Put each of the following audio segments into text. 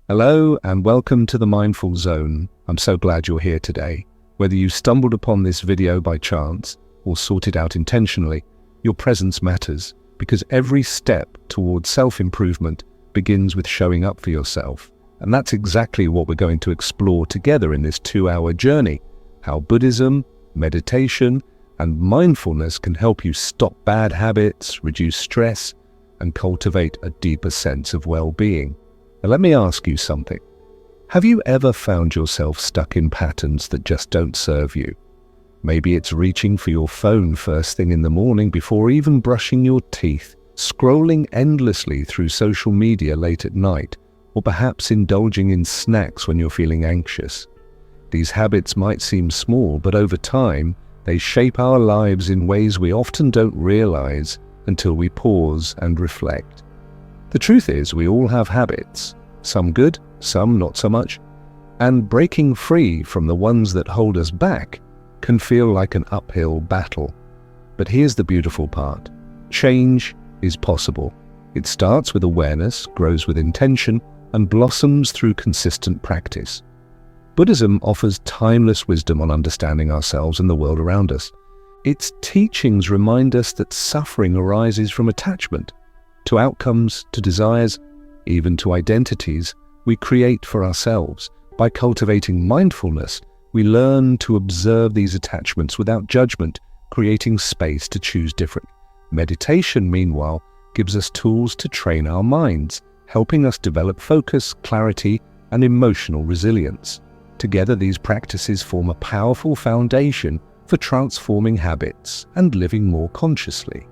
Hello and welcome to the Mindful Zone. I'm so glad you're here today. Whether you stumbled upon this video by chance or sought it out intentionally, your presence matters because every step towards self-improvement begins with showing up for yourself. And that's exactly what we're going to explore together in this 2-hour journey, how Buddhism, meditation, and mindfulness can help you stop bad habits, reduce stress, and cultivate a deeper sense of well-being. Now, let me ask you something. Have you ever found yourself stuck in patterns that just don't serve you? Maybe it's reaching for your phone first thing in the morning before even brushing your teeth, scrolling endlessly through social media late at night, or perhaps indulging in snacks when you're feeling anxious. These habits might seem small, but over time, they shape our lives in ways we often don't realize until we pause and reflect. The truth is, we all have habits, some good, some not so much, and breaking free from the ones that hold us back can feel like an uphill battle. But here's the beautiful part. Change is possible. It starts with awareness, grows with intention, and blossoms through consistent practice. Buddhism offers timeless wisdom on understanding ourselves and the world around us. Its teachings remind us that suffering arises from attachment to outcomes, to desires, even to identities we create for ourselves. By cultivating mindfulness, we learn to observe these attachments without judgment, creating space to choose different. Meditation, meanwhile, gives us tools to train our minds, helping us develop focus, clarity, and emotional resilience. Together, these practices form a powerful foundation for transforming habits and living more consciously.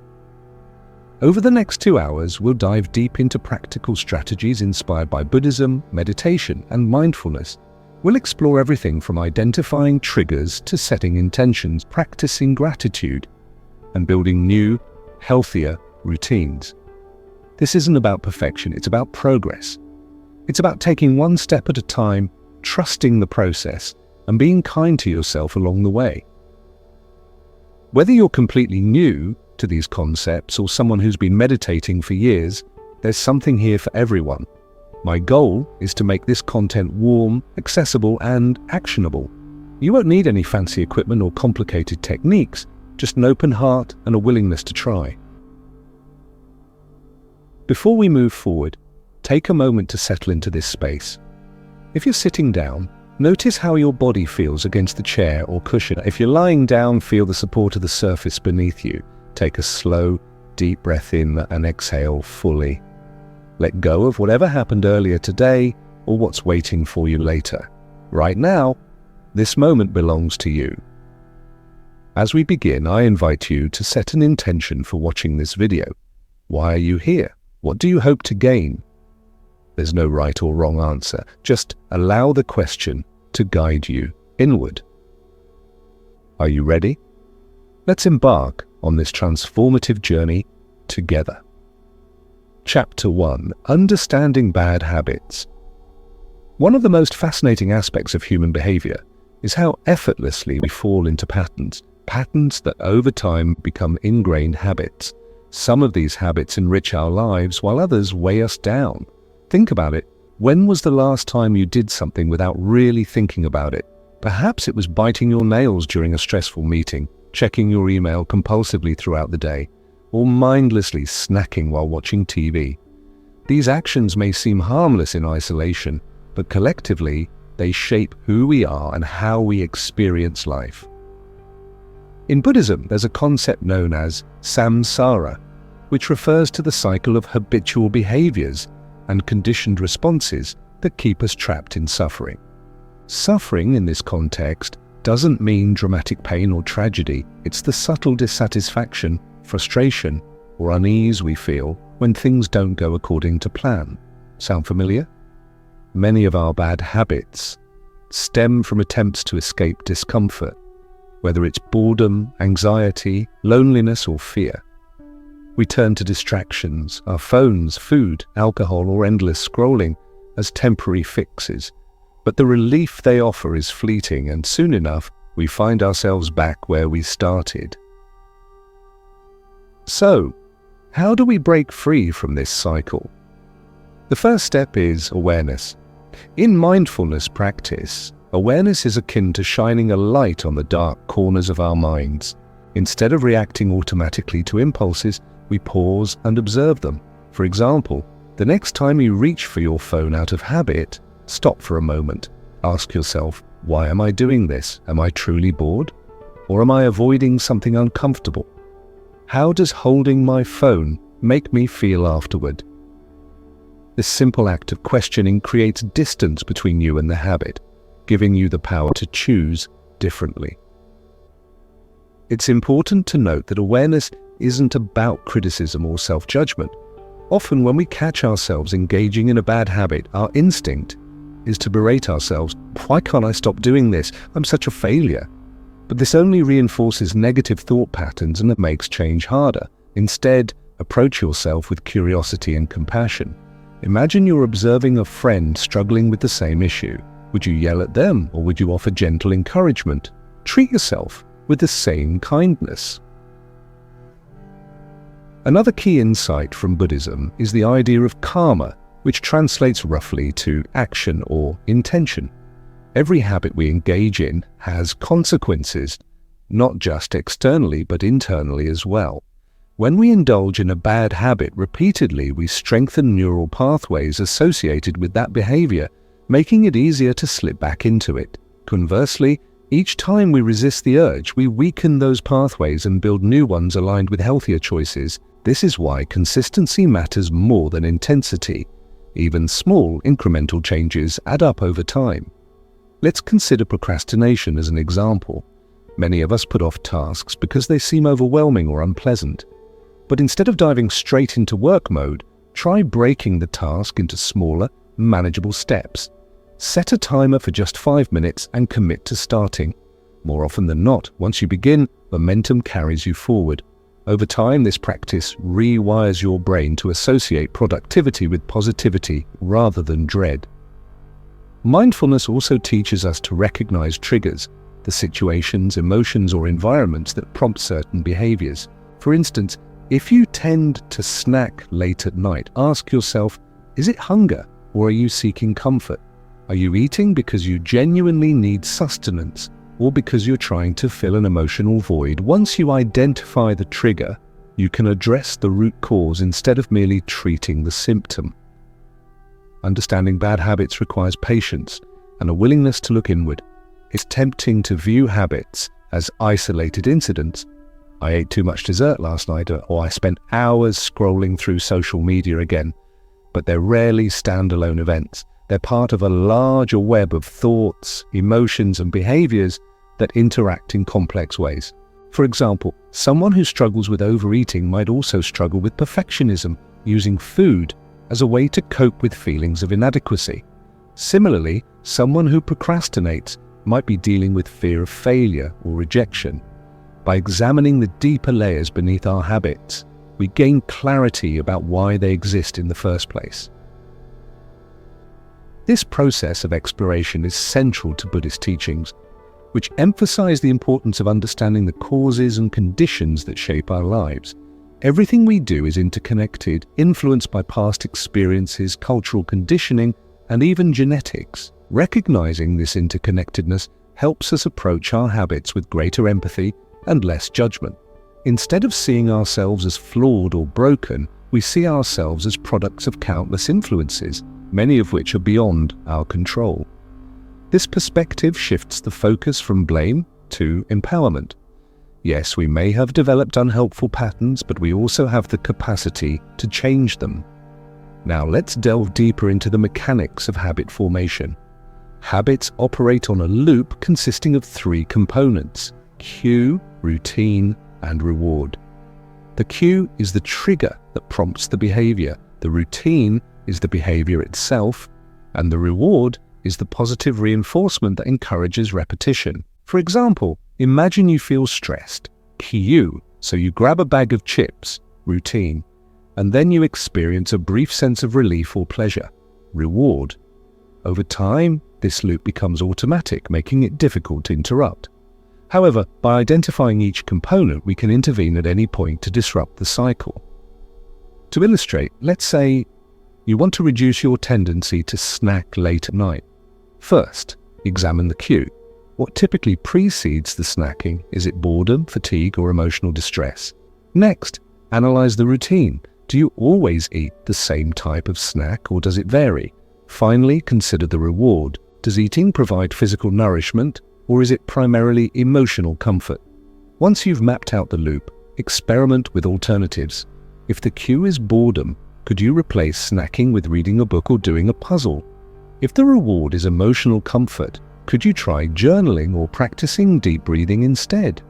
Over the next 2 hours, we'll dive deep into practical strategies inspired by Buddhism, meditation, and mindfulness. We'll explore everything from identifying triggers to setting intentions, practicing gratitude, and building new, healthier routines. This isn't about perfection, it's about progress. It's about taking one step at a time, trusting the process, and being kind to yourself along the way. Whether you're completely new to these concepts or someone who's been meditating for years, there's something here for everyone. My goal is to make this content warm, accessible, and actionable. You won't need any fancy equipment or complicated techniques, just an open heart and a willingness to try. Before we move forward, take a moment to settle into this space. If you're sitting down, notice how your body feels against the chair or cushion. If you're lying down, feel the support of the surface beneath you. Take a slow, deep breath in and exhale fully. Let go of whatever happened earlier today or what's waiting for you later. Right now, this moment belongs to you. As we begin, I invite you to set an intention for watching this video. Why are you here? What do you hope to gain? There's no right or wrong answer. Just allow the question to guide you inward. Are you ready? Let's embark on this transformative journey together. Chapter 1: Understanding Bad Habits. One of the most fascinating aspects of human behavior is how effortlessly we fall into patterns that over time become ingrained habits. Some of these habits enrich our lives while others weigh us down. Think about it. When was the last time you did something without really thinking about it? Perhaps it was biting your nails during a stressful meeting, checking your email compulsively throughout the day, or mindlessly snacking while watching TV. These actions may seem harmless in isolation, but collectively, they shape who we are and how we experience life. In Buddhism, there's a concept known as samsara, which refers to the cycle of habitual behaviors and conditioned responses that keep us trapped in suffering. Suffering, in this context, doesn't mean dramatic pain or tragedy. It's the subtle dissatisfaction, frustration, or unease we feel when things don't go according to plan. Sound familiar? Many of our bad habits stem from attempts to escape discomfort, whether it's boredom, anxiety, loneliness, or fear. We turn to distractions, our phones, food, alcohol, or endless scrolling as temporary fixes. But the relief they offer is fleeting, and soon enough, we find ourselves back where we started. So, how do we break free from this cycle? The first step is awareness. In mindfulness practice, awareness is akin to shining a light on the dark corners of our minds. Instead of reacting automatically to impulses, we pause and observe them. For example, the next time you reach for your phone out of habit, stop for a moment. Ask yourself, why am I doing this? Am I truly bored? Or am I avoiding something uncomfortable? How does holding my phone make me feel afterward? This simple act of questioning creates distance between you and the habit, giving you the power to choose differently. It's important to note that awareness isn't about criticism or self-judgment. Often when we catch ourselves engaging in a bad habit, our instinct is to berate ourselves. Why can't I stop doing this? I'm such a failure. But this only reinforces negative thought patterns and it makes change harder. Instead, approach yourself with curiosity and compassion. Imagine you're observing a friend struggling with the same issue. Would you yell at them or would you offer gentle encouragement? Treat yourself with the same kindness. Another key insight from Buddhism is the idea of karma, which translates roughly to action or intention. Every habit we engage in has consequences, not just externally but internally as well. When we indulge in a bad habit repeatedly, we strengthen neural pathways associated with that behavior, making it easier to slip back into it. Conversely, each time we resist the urge, we weaken those pathways and build new ones aligned with healthier choices. This is why consistency matters more than intensity. Even small, incremental changes add up over time. Let's consider procrastination as an example. Many of us put off tasks because they seem overwhelming or unpleasant. But instead of diving straight into work mode, try breaking the task into smaller, manageable steps. Set a timer for just 5 minutes and commit to starting. More often than not, once you begin, momentum carries you forward. Over time, this practice rewires your brain to associate productivity with positivity rather than dread. Mindfulness also teaches us to recognize triggers, the situations, emotions, or environments that prompt certain behaviors. For instance, if you tend to snack late at night, ask yourself, is it hunger or are you seeking comfort? Are you eating because you genuinely need sustenance or because you're trying to fill an emotional void? Once you identify the trigger, you can address the root cause instead of merely treating the symptom. Understanding bad habits requires patience and a willingness to look inward. It's tempting to view habits as isolated incidents. I ate too much dessert last night, or I spent hours scrolling through social media again. But they're rarely standalone events. They're part of a larger web of thoughts, emotions, and behaviors that interact in complex ways. For example, someone who struggles with overeating might also struggle with perfectionism, using food as a way to cope with feelings of inadequacy. Similarly, someone who procrastinates might be dealing with fear of failure or rejection. By examining the deeper layers beneath our habits, we gain clarity about why they exist in the first place. This process of exploration is central to Buddhist teachings, which emphasize the importance of understanding the causes and conditions that shape our lives. Everything we do is interconnected, influenced by past experiences, cultural conditioning, and even genetics. Recognizing this interconnectedness helps us approach our habits with greater empathy and less judgment. Instead of seeing ourselves as flawed or broken, we see ourselves as products of countless influences, many of which are beyond our control. This perspective shifts the focus from blame to empowerment. Yes, we may have developed unhelpful patterns, but we also have the capacity to change them. Now let's delve deeper into the mechanics of habit formation. Habits operate on a loop consisting of 3 components: cue, routine, and reward. The cue is the trigger that prompts the behavior, the routine is the behavior itself, and the reward is the positive reinforcement that encourages repetition. For example, imagine you feel stressed, cue, so you grab a bag of chips, routine, and then you experience a brief sense of relief or pleasure, reward. Over time, this loop becomes automatic, making it difficult to interrupt. However, by identifying each component, we can intervene at any point to disrupt the cycle. To illustrate, let's say You want to reduce your tendency to snack late at night. First, examine the cue. What typically precedes the snacking? Is it boredom, fatigue, or emotional distress? Next, analyze the routine. Do you always eat the same type of snack, or does it vary? Finally, consider the reward. Does eating provide physical nourishment, or is it primarily emotional comfort? Once you've mapped out the loop, experiment with alternatives. If the cue is boredom, could you replace snacking with reading a book or doing a puzzle? If the reward is emotional comfort, could you try journaling or practicing deep breathing instead?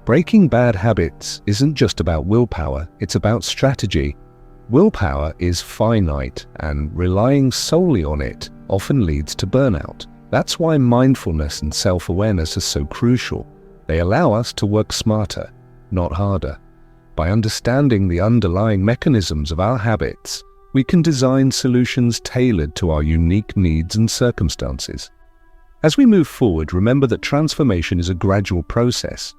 Breaking bad habits isn't just about willpower, it's about strategy. Willpower is finite, and relying solely on it often leads to burnout. That's why mindfulness and self-awareness are so crucial. They allow us to work smarter, not harder. By understanding the underlying mechanisms of our habits, we can design solutions tailored to our unique needs and circumstances. As we move forward, remember that transformation is a gradual process.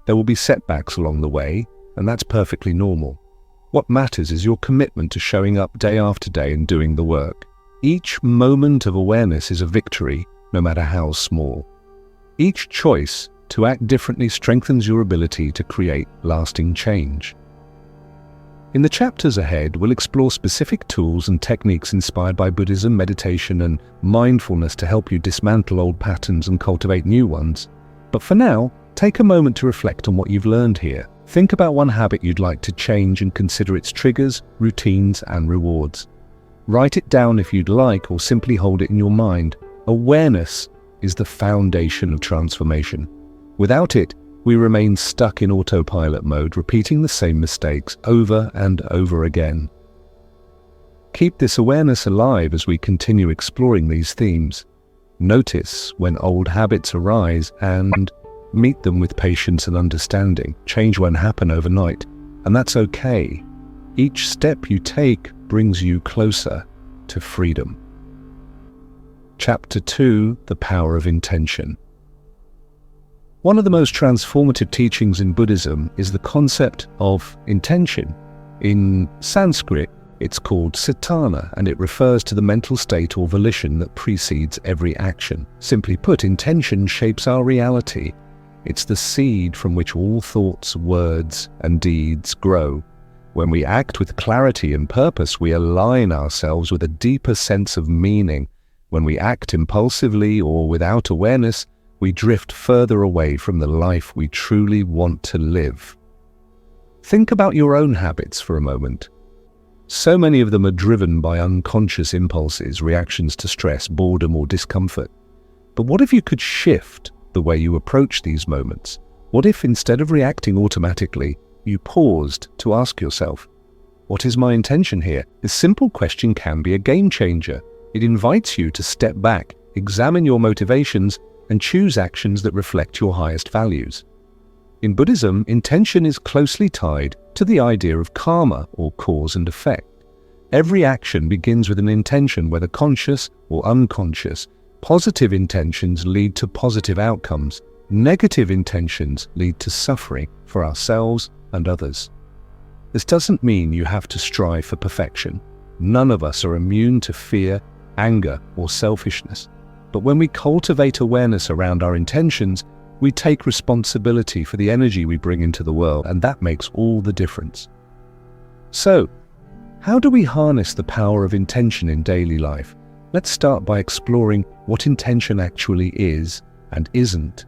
There will be setbacks along the way, and that's perfectly normal. What matters is your commitment to showing up day after day and doing the work. Each moment of awareness is a victory, no matter how small. Each choice to act differently strengthens your ability to create lasting change. In the chapters ahead, we'll explore specific tools and techniques inspired by Buddhism, meditation, and mindfulness to help you dismantle old patterns and cultivate new ones. But for now, take a moment to reflect on what you've learned here. Think about one habit you'd like to change and consider its triggers, routines, and rewards. Write it down if you'd like, or simply hold it in your mind. Awareness is the foundation of transformation. Without it, we remain stuck in autopilot mode, repeating the same mistakes over and over again. Keep this awareness alive as we continue exploring these themes. Notice when old habits arise and meet them with patience and understanding. Change won't happen overnight, and that's okay. Each step you take brings you closer to freedom. Chapter 2: The Power of Intention. One of the most transformative teachings in Buddhism is the concept of intention. In Sanskrit, it's called satana, and it refers to the mental state or volition that precedes every action. Simply put, intention shapes our reality. It's the seed from which all thoughts, words, and deeds grow. When we act with clarity and purpose, we align ourselves with a deeper sense of meaning. When we act impulsively or without awareness, we drift further away from the life we truly want to live. Think about your own habits for a moment. So many of them are driven by unconscious impulses, reactions to stress, boredom, or discomfort. But what if you could shift the way you approach these moments? What if, instead of reacting automatically, you paused to ask yourself, what is my intention here? This simple question can be a game changer. It invites you to step back, examine your motivations, and choose actions that reflect your highest values. In Buddhism, intention is closely tied to the idea of karma, or cause and effect. Every action begins with an intention, whether conscious or unconscious. Positive intentions lead to positive outcomes. Negative intentions lead to suffering for ourselves and others. This doesn't mean you have to strive for perfection. None of us are immune to fear, anger, or selfishness. But when we cultivate awareness around our intentions, we take responsibility for the energy we bring into the world, and that makes all the difference. So, how do we harness the power of intention in daily life? Let's start by exploring what intention actually is and isn't.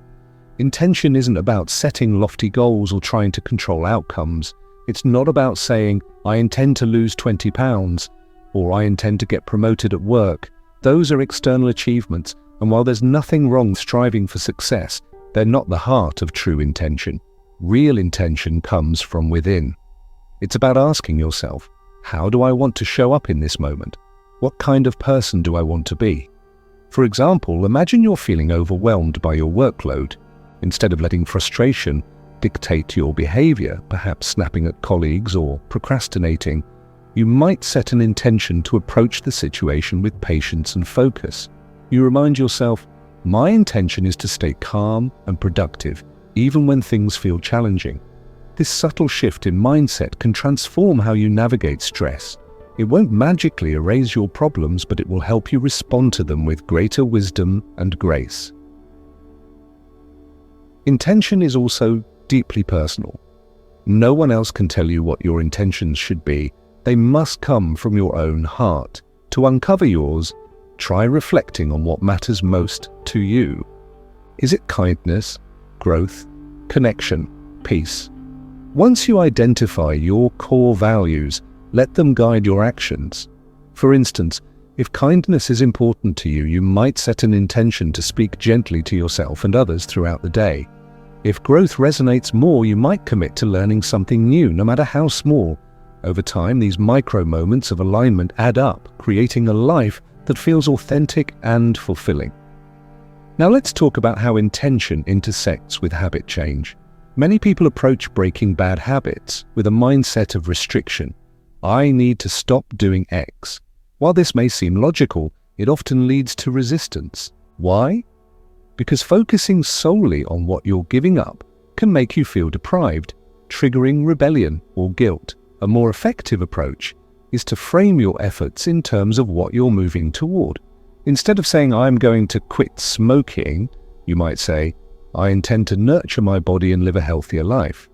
Intention isn't about setting lofty goals or trying to control outcomes. It's not about saying, I intend to lose 20 pounds, or I intend to get promoted at work. Those are external achievements, and while there's nothing wrong with striving for success, they're not the heart of true intention. Real intention comes from within. It's about asking yourself, how do I want to show up in this moment? What kind of person do I want to be? For example, imagine you're feeling overwhelmed by your workload. Instead of letting frustration dictate your behavior, perhaps snapping at colleagues or procrastinating, you might set an intention to approach the situation with patience and focus. You remind yourself, my intention is to stay calm and productive, even when things feel challenging. This subtle shift in mindset can transform how you navigate stress. It won't magically erase your problems, but it will help you respond to them with greater wisdom and grace. Intention is also deeply personal. No one else can tell you what your intentions should be. They must come from your own heart. To uncover yours, try reflecting on what matters most to you. Is it kindness, growth, connection, peace? Once you identify your core values, let them guide your actions. For instance, if kindness is important to you, you might set an intention to speak gently to yourself and others throughout the day. If growth resonates more, you might commit to learning something new, no matter how small. Over time, these micro moments of alignment add up, creating a life that feels authentic and fulfilling. Now let's talk about how intention intersects with habit change. Many people approach breaking bad habits with a mindset of restriction. I need to stop doing X. While this may seem logical, it often leads to resistance. Why? Because focusing solely on what you're giving up can make you feel deprived, triggering rebellion or guilt. A more effective approach is to frame your efforts in terms of what you're moving toward. Instead of saying, I'm going to quit smoking, you might say, I intend to nurture my body and live a healthier life.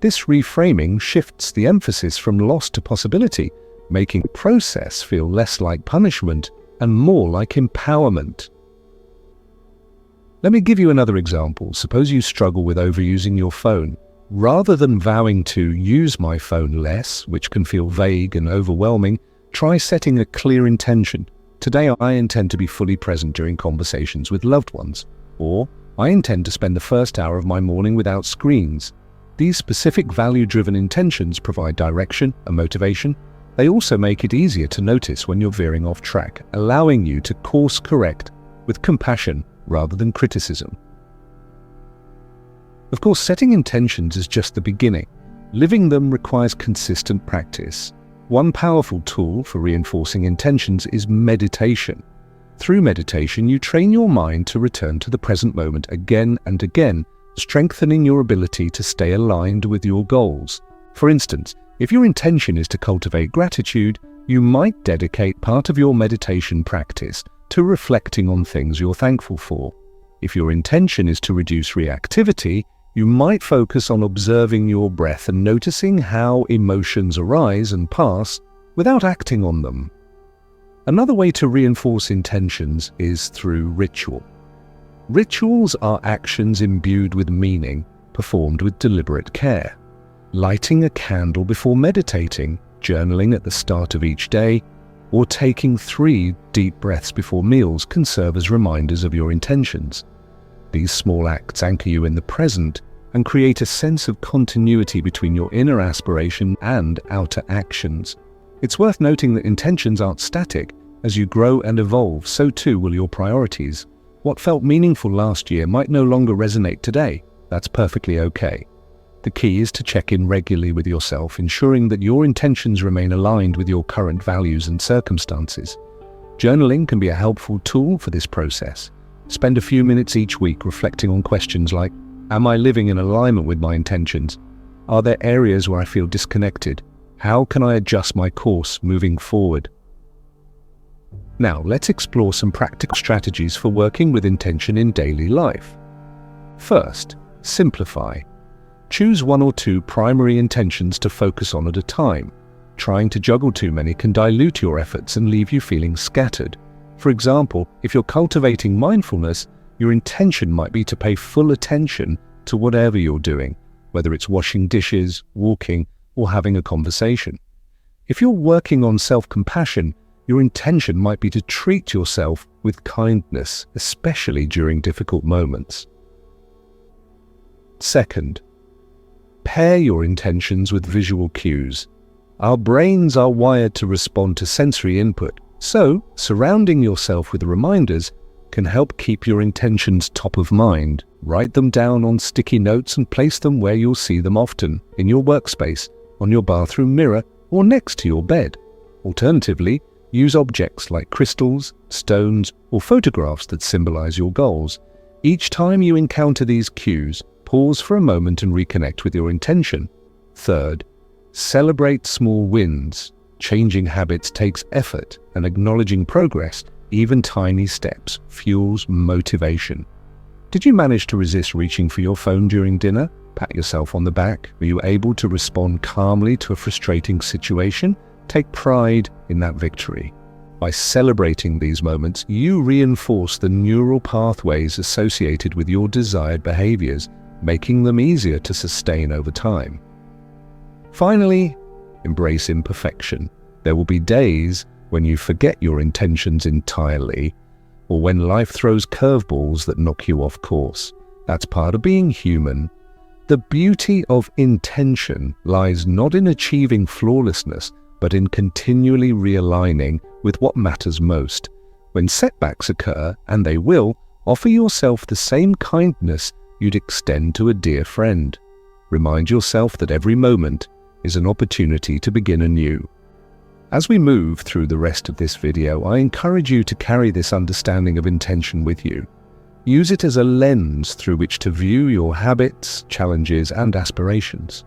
This reframing shifts the emphasis from loss to possibility, making the process feel less like punishment and more like empowerment. Let me give you another example. Suppose you struggle with overusing your phone. Rather than vowing to use my phone less, which can feel vague and overwhelming, try setting a clear intention. Today I intend to be fully present during conversations with loved ones. Or, I intend to spend the first hour of my morning without screens. These specific value-driven intentions provide direction and motivation. They also make it easier to notice when you're veering off track, allowing you to course correct with compassion rather than criticism. Of course, setting intentions is just the beginning. Living them requires consistent practice. One powerful tool for reinforcing intentions is meditation. Through meditation, you train your mind to return to the present moment again and again, strengthening your ability to stay aligned with your goals. For instance, if your intention is to cultivate gratitude, you might dedicate part of your meditation practice to reflecting on things you're thankful for. If your intention is to reduce reactivity, you might focus on observing your breath and noticing how emotions arise and pass without acting on them. Another way to reinforce intentions is through ritual. Rituals are actions imbued with meaning, performed with deliberate care. Lighting a candle before meditating, journaling at the start of each day, or taking 3 deep breaths before meals can serve as reminders of your intentions. These small acts anchor you in the present and create a sense of continuity between your inner aspiration and outer actions. It's worth noting that intentions aren't static. As you grow and evolve, so too will your priorities. What felt meaningful last year might no longer resonate today. That's perfectly okay. The key is to check in regularly with yourself, ensuring that your intentions remain aligned with your current values and circumstances. Journaling can be a helpful tool for this process. Spend a few minutes each week reflecting on questions like, am I living in alignment with my intentions? Are there areas where I feel disconnected? How can I adjust my course moving forward? Now, let's explore some practical strategies for working with intention in daily life. First, simplify. Choose 1 or 2 primary intentions to focus on at a time. Trying to juggle too many can dilute your efforts and leave you feeling scattered. For example, if you're cultivating mindfulness, your intention might be to pay full attention to whatever you're doing, whether it's washing dishes, walking, or having a conversation. If you're working on self-compassion, your intention might be to treat yourself with kindness, especially during difficult moments. Second, pair your intentions with visual cues. Our brains are wired to respond to sensory input, so surrounding yourself with reminders can help keep your intentions top of mind. Write them down on sticky notes and place them where you'll see them often, in your workspace, on your bathroom mirror, or next to your bed. Alternatively, use objects like crystals, stones, or photographs that symbolize your goals. Each time you encounter these cues, pause for a moment and reconnect with your intention. Third, celebrate small wins. Changing habits takes effort, and acknowledging progress, even tiny steps, fuels motivation. Did you manage to resist reaching for your phone during dinner? Pat yourself on the back. Were you able to respond calmly to a frustrating situation? Take pride in that victory. By celebrating these moments, you reinforce the neural pathways associated with your desired behaviors, making them easier to sustain over time. Finally, embrace imperfection. There will be days when you forget your intentions entirely, or when life throws curveballs that knock you off course. That's part of being human. The beauty of intention lies not in achieving flawlessness, but in continually realigning with what matters most. When setbacks occur, and they will, offer yourself the same kindness you'd extend to a dear friend. Remind yourself that every moment is an opportunity to begin anew. As we move through the rest of this video, I encourage you to carry this understanding of intention with you. Use it as a lens through which to view your habits, challenges, and aspirations.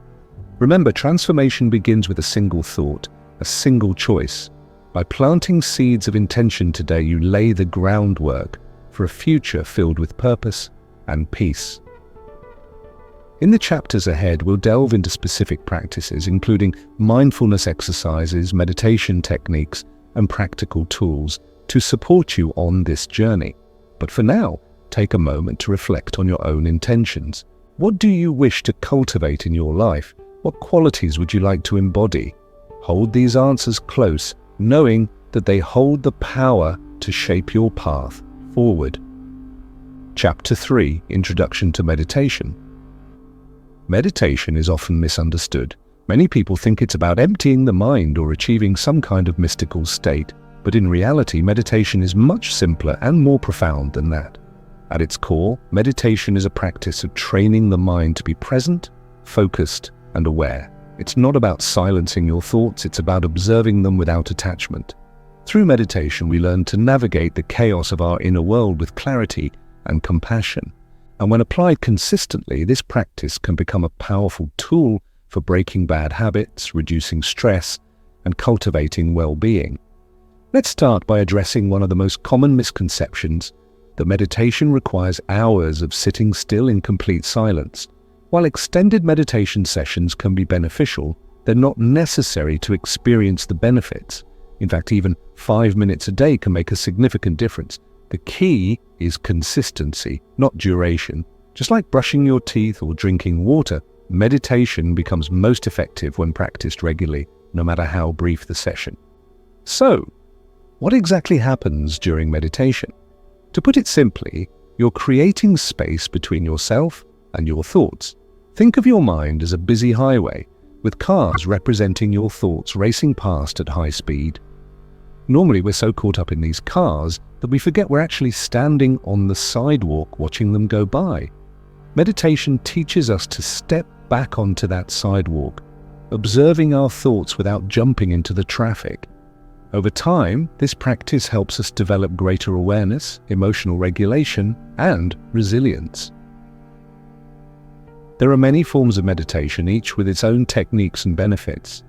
Remember, transformation begins with a single thought, a single choice. By planting seeds of intention today, you lay the groundwork for a future filled with purpose and peace. In the chapters ahead, we'll delve into specific practices, including mindfulness exercises, meditation techniques, and practical tools to support you on this journey. But for now, take a moment to reflect on your own intentions. What do you wish to cultivate in your life? What qualities would you like to embody? Hold these answers close, knowing that they hold the power to shape your path forward. Chapter 3: Introduction to Meditation. Meditation is often misunderstood. Many people think it's about emptying the mind or achieving some kind of mystical state, but in reality, meditation is much simpler and more profound than that. At its core, meditation is a practice of training the mind to be present, focused, and aware. It's not about silencing your thoughts, it's about observing them without attachment. Through meditation, we learn to navigate the chaos of our inner world with clarity and compassion. And when applied consistently, this practice can become a powerful tool for breaking bad habits, reducing stress, and cultivating well-being. Let's start by addressing one of the most common misconceptions, that meditation requires hours of sitting still in complete silence. While extended meditation sessions can be beneficial, they're not necessary to experience the benefits. In fact, even 5 minutes a day can make a significant difference. The key is consistency, not duration. Just like brushing your teeth or drinking water, meditation becomes most effective when practiced regularly, no matter how brief the session. So, what exactly happens during meditation? To put it simply, you're creating space between yourself and your thoughts. Think of your mind as a busy highway, with cars representing your thoughts racing past at high speed. Normally, we're so caught up in these cars that we forget we're actually standing on the sidewalk watching them go by. Meditation teaches us to step back onto that sidewalk, observing our thoughts without jumping into the traffic. Over time, this practice helps us develop greater awareness, emotional regulation, and resilience. There are many forms of meditation, each with its own techniques and benefits.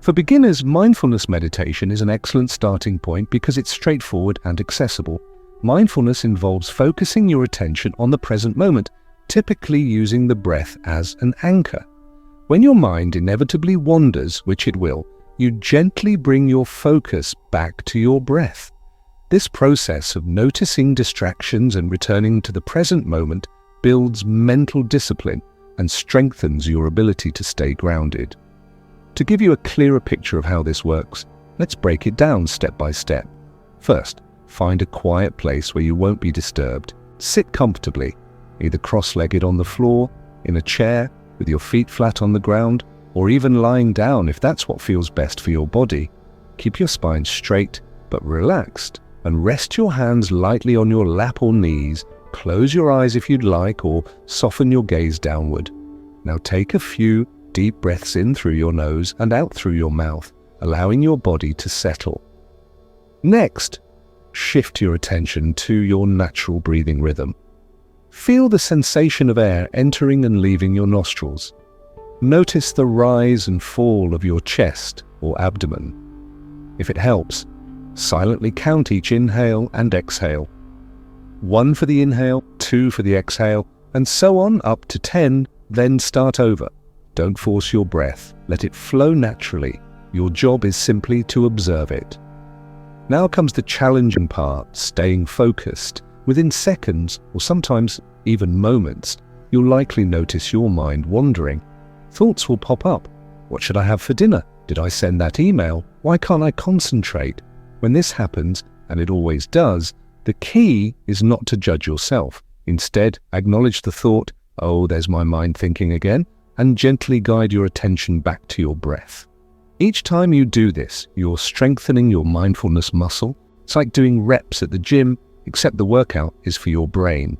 For beginners, mindfulness meditation is an excellent starting point because it's straightforward and accessible. Mindfulness involves focusing your attention on the present moment, typically using the breath as an anchor. When your mind inevitably wanders, which it will, you gently bring your focus back to your breath. This process of noticing distractions and returning to the present moment builds mental discipline and strengthens your ability to stay grounded. To give you a clearer picture of how this works, let's break it down step by step. First, find a quiet place where you won't be disturbed. Sit comfortably, either cross-legged on the floor, in a chair, with your feet flat on the ground, or even lying down if that's what feels best for your body. Keep your spine straight but relaxed, and rest your hands lightly on your lap or knees. Close your eyes if you'd like, or soften your gaze downward. Now take a few deep breaths in through your nose and out through your mouth, allowing your body to settle. Next, shift your attention to your natural breathing rhythm. Feel the sensation of air entering and leaving your nostrils. Notice the rise and fall of your chest or abdomen. If it helps, silently count each inhale and exhale. 1 for the inhale, 2 for the exhale, and so on up to 10, then start over. Don't force your breath. Let it flow naturally. Your job is simply to observe it. Now comes the challenging part, staying focused. Within seconds, or sometimes even moments, you'll likely notice your mind wandering. Thoughts will pop up. What should I have for dinner? Did I send that email? Why can't I concentrate? When this happens, and it always does, the key is not to judge yourself. Instead, acknowledge the thought, "Oh, there's my mind thinking again," and gently guide your attention back to your breath. Each time you do this, you're strengthening your mindfulness muscle. It's like doing reps at the gym, except the workout is for your brain.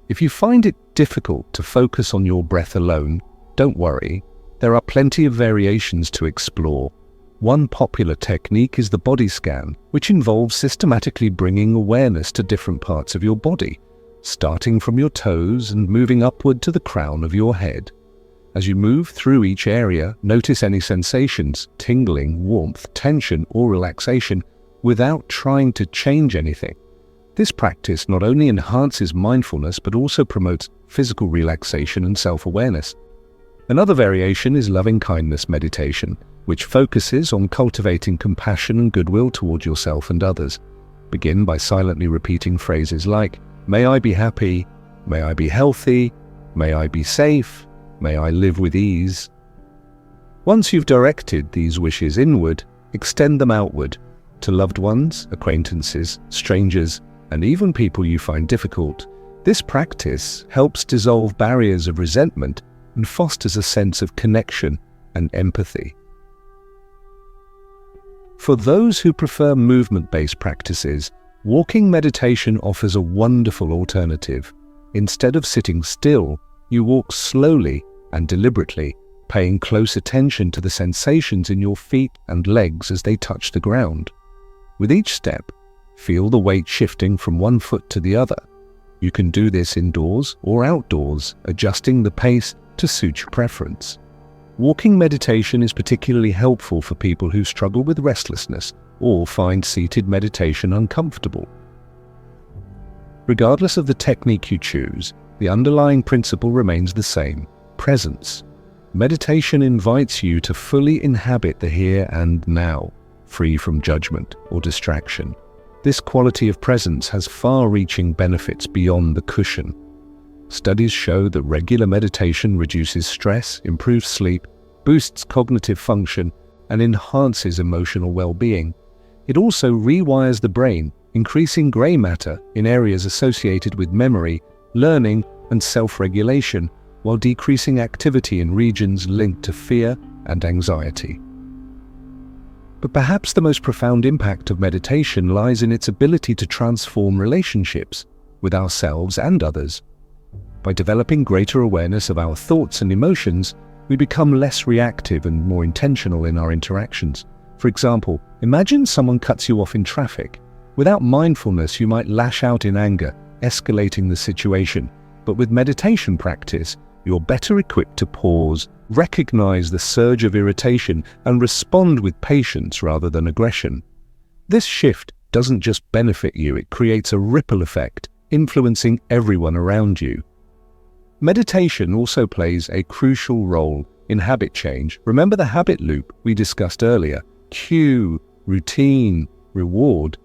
If you find it difficult to focus on your breath alone, don't worry. There are plenty of variations to explore. One popular technique is the body scan, which involves systematically bringing awareness to different parts of your body, starting from your toes and moving upward to the crown of your head. As you move through each area, notice any sensations, tingling, warmth, tension, or relaxation without trying to change anything. This practice not only enhances mindfulness but also promotes physical relaxation and self-awareness. Another variation is loving-kindness meditation, which focuses on cultivating compassion and goodwill towards yourself and others. Begin by silently repeating phrases like, "May I be happy," "May I be healthy," "May I be safe," "May I live with ease." Once you've directed these wishes inward, extend them outward to loved ones, acquaintances, strangers, and even people you find difficult. This practice helps dissolve barriers of resentment and fosters a sense of connection and empathy. For those who prefer movement-based practices, walking meditation offers a wonderful alternative. Instead of sitting still, you walk slowly and deliberately, paying close attention to the sensations in your feet and legs as they touch the ground. With each step, feel the weight shifting from one foot to the other. You can do this indoors or outdoors, adjusting the pace to suit your preference. Walking meditation is particularly helpful for people who struggle with restlessness or find seated meditation uncomfortable. Regardless of the technique you choose, the underlying principle remains the same: presence. Meditation invites you to fully inhabit the here and now, free from judgment or distraction. This quality of presence has far-reaching benefits beyond the cushion. Studies show that regular meditation reduces stress, improves sleep, boosts cognitive function, and enhances emotional well-being. It also rewires the brain, increasing grey matter in areas associated with memory, learning, and self-regulation, while decreasing activity in regions linked to fear and anxiety. But perhaps the most profound impact of meditation lies in its ability to transform relationships with ourselves and others. By developing greater awareness of our thoughts and emotions, we become less reactive and more intentional in our interactions. For example, imagine someone cuts you off in traffic. Without mindfulness, you might lash out in anger, escalating the situation. But with meditation practice, you're better equipped to pause, recognize the surge of irritation, and respond with patience rather than aggression. This shift doesn't just benefit you, it creates a ripple effect, influencing everyone around you. Meditation also plays a crucial role in habit change. Remember the habit loop we discussed earlier: cue, routine, reward.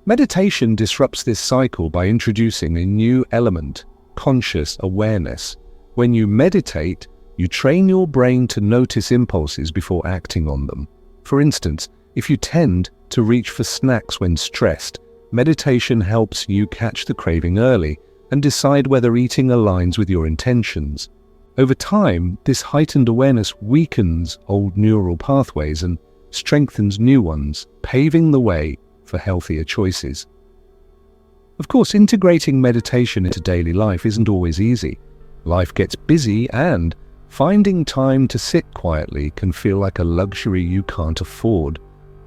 Meditation disrupts this cycle by introducing a new element: conscious awareness. When you meditate, you train your brain to notice impulses before acting on them. For instance, if you tend to reach for snacks when stressed, meditation helps you catch the craving early and decide whether eating aligns with your intentions. Over time, this heightened awareness weakens old neural pathways and strengthens new ones, paving the way for healthier choices. Of course, integrating meditation into daily life isn't always easy. Life gets busy, and finding time to sit quietly can feel like a luxury you can't afford.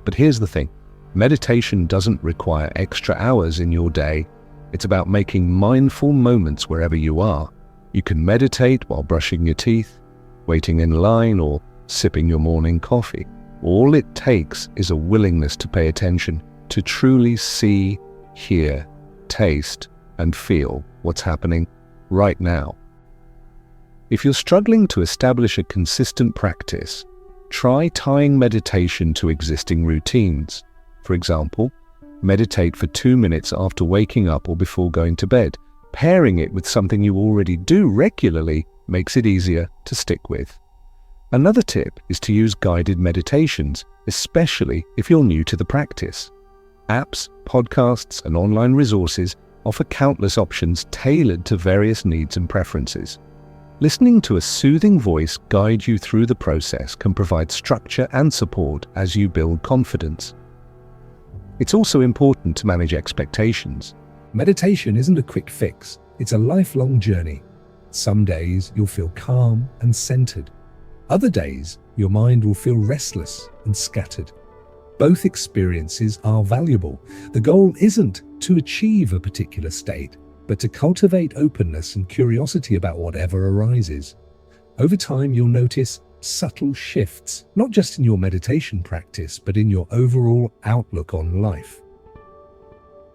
But here's the thing: meditation doesn't require extra hours in your day. It's about making mindful moments wherever you are. You can meditate while brushing your teeth, waiting in line, or sipping your morning coffee. All it takes is a willingness to pay attention, to truly see, hear, taste, and feel what's happening right now. If you're struggling to establish a consistent practice, try tying meditation to existing routines. For example, meditate for 2 minutes after waking up or before going to bed. Pairing it with something you already do regularly makes it easier to stick with. Another tip is to use guided meditations, especially if you're new to the practice. Apps, podcasts, and online resources offer countless options tailored to various needs and preferences. Listening to a soothing voice guide you through the process can provide structure and support as you build confidence. It's also important to manage expectations. Meditation isn't a quick fix, it's a lifelong journey. Some days you'll feel calm and centered. Other days, your mind will feel restless and scattered. Both experiences are valuable. The goal isn't to achieve a particular state, but to cultivate openness and curiosity about whatever arises. Over time, you'll notice subtle shifts, not just in your meditation practice, but in your overall outlook on life.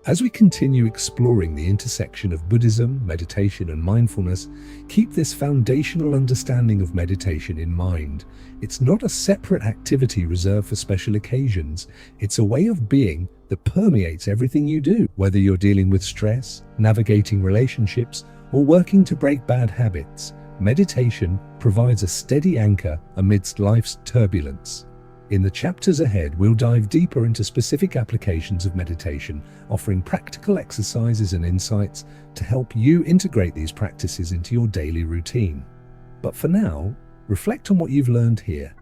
As we continue exploring the intersection of Buddhism, meditation, and mindfulness, keep this foundational understanding of meditation in mind. It's not a separate activity reserved for special occasions. It's a way of being that permeates everything you do, whether you're dealing with stress, navigating relationships, or working to break bad habits. Meditation provides a steady anchor amidst life's turbulence. In the chapters ahead, we'll dive deeper into specific applications of meditation, offering practical exercises and insights to help you integrate these practices into your daily routine. But for now, reflect on what you've learned here.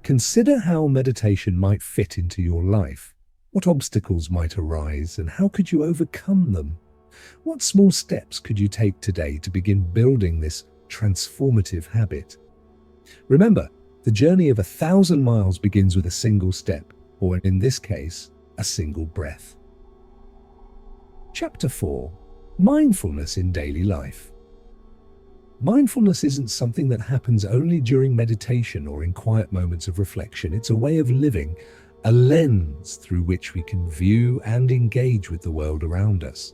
Consider how meditation might fit into your life. What obstacles might arise, and how could you overcome them? What small steps could you take today to begin building this transformative habit? Remember, the journey of 1,000 miles begins with a single step, or in this case, a single breath. Chapter 4. Mindfulness in Daily Life. Mindfulness isn't something that happens only during meditation or in quiet moments of reflection. It's a way of living, a lens through which we can view and engage with the world around us.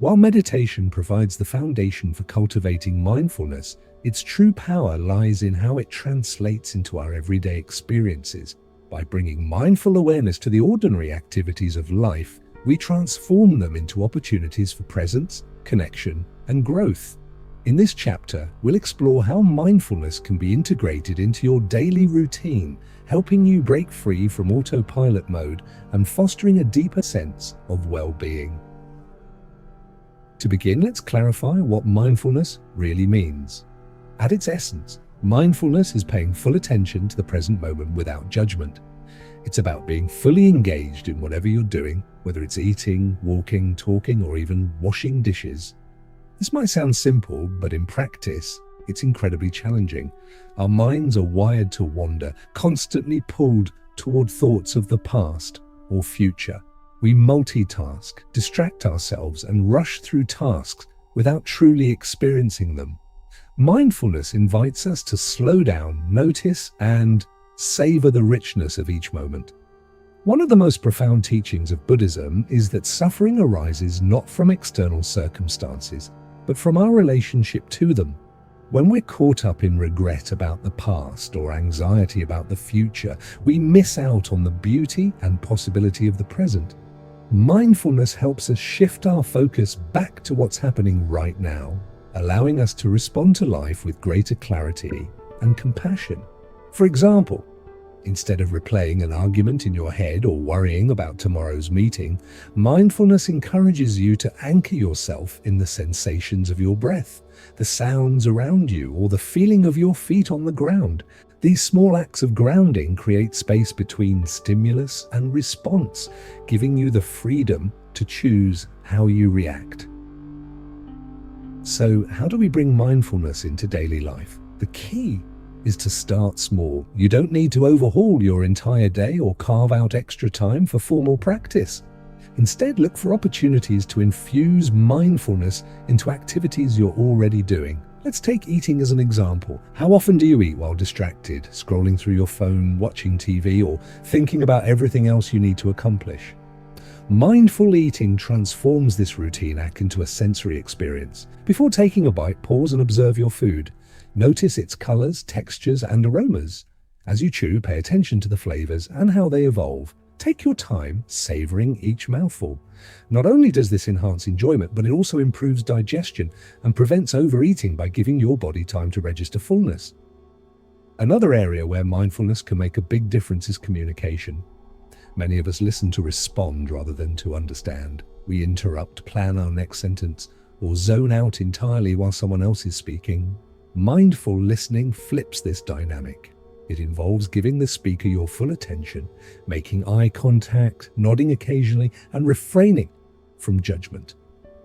While meditation provides the foundation for cultivating mindfulness, its true power lies in how it translates into our everyday experiences. By bringing mindful awareness to the ordinary activities of life, we transform them into opportunities for presence, connection, and growth. In this chapter, we'll explore how mindfulness can be integrated into your daily routine, helping you break free from autopilot mode and fostering a deeper sense of well-being. To begin, let's clarify what mindfulness really means. At its essence, mindfulness is paying full attention to the present moment without judgment. It's about being fully engaged in whatever you're doing, whether it's eating, walking, talking, or even washing dishes. This might sound simple, but in practice, it's incredibly challenging. Our minds are wired to wander, constantly pulled toward thoughts of the past or future. We multitask, distract ourselves, and rush through tasks without truly experiencing them. Mindfulness invites us to slow down, notice, and savor the richness of each moment. One of the most profound teachings of Buddhism is that suffering arises not from external circumstances, but from our relationship to them. When we're caught up in regret about the past or anxiety about the future, we miss out on the beauty and possibility of the present. Mindfulness helps us shift our focus back to what's happening right now, allowing us to respond to life with greater clarity and compassion. For example, instead of replaying an argument in your head or worrying about tomorrow's meeting, mindfulness encourages you to anchor yourself in the sensations of your breath, the sounds around you, or the feeling of your feet on the ground. These small acts of grounding create space between stimulus and response, giving you the freedom to choose how you react. So, how do we bring mindfulness into daily life? The key is to start small. You don't need to overhaul your entire day or carve out extra time for formal practice. Instead, look for opportunities to infuse mindfulness into activities you're already doing, Let's take eating as an example. How often do you eat while distracted, scrolling through your phone, watching TV, or thinking about everything else you need to accomplish? Mindful eating transforms this routine act into a sensory experience. Before taking a bite, pause and observe your food. Notice its colors, textures, and aromas. As you chew, pay attention to the flavors and how they evolve. Take your time savoring each mouthful. Not only does this enhance enjoyment, but it also improves digestion and prevents overeating by giving your body time to register fullness. Another area where mindfulness can make a big difference is communication. Many of us listen to respond rather than to understand. We interrupt, plan our next sentence, or zone out entirely while someone else is speaking. Mindful listening flips this dynamic. It involves giving the speaker your full attention, making eye contact, nodding occasionally, and refraining from judgment.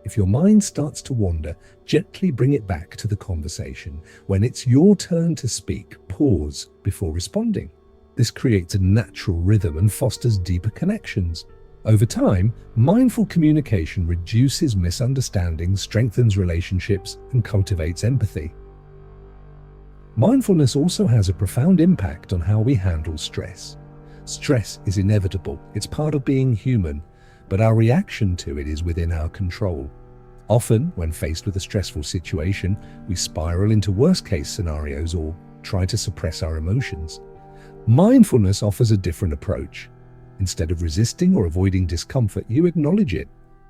If your mind starts to wander, gently bring it back to the conversation. When it's your turn to speak, pause before responding. This creates a natural rhythm and fosters deeper connections. Over time, mindful communication reduces misunderstandings, strengthens relationships, and cultivates empathy. Mindfulness also has a profound impact on how we handle stress. Stress is inevitable, it's part of being human, but our reaction to it is within our control. Often, when faced with a stressful situation, we spiral into worst-case scenarios or try to suppress our emotions. Mindfulness offers a different approach. Instead of resisting or avoiding discomfort, you acknowledge it.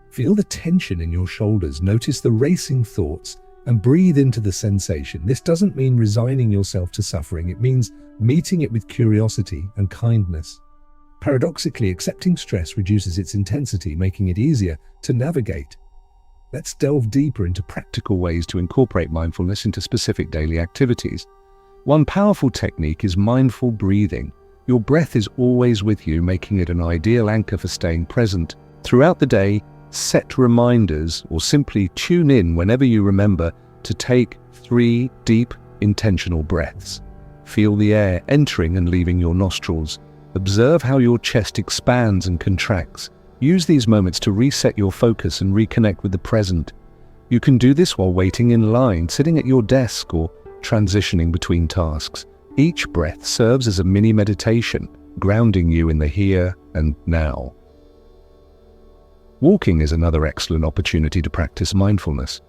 Feel the tension in your shoulders, notice the racing thoughts, and breathe into the sensation. This doesn't mean resigning yourself to suffering, it means meeting it with curiosity and kindness. Paradoxically, accepting stress reduces its intensity, making it easier to navigate. Let's delve deeper into practical ways to incorporate mindfulness into specific daily activities. One powerful technique is mindful breathing. Your breath is always with you, making it an ideal anchor for staying present. Throughout the day, set reminders or simply tune in whenever you remember to take 3 deep, intentional breaths. Feel the air entering and leaving your nostrils. Observe how your chest expands and contracts. Use these moments to reset your focus and reconnect with the present. You can do this while waiting in line, sitting at your desk, or transitioning between tasks. Each breath serves as a mini meditation, grounding you in the here and now. Walking is another excellent opportunity to practice mindfulness.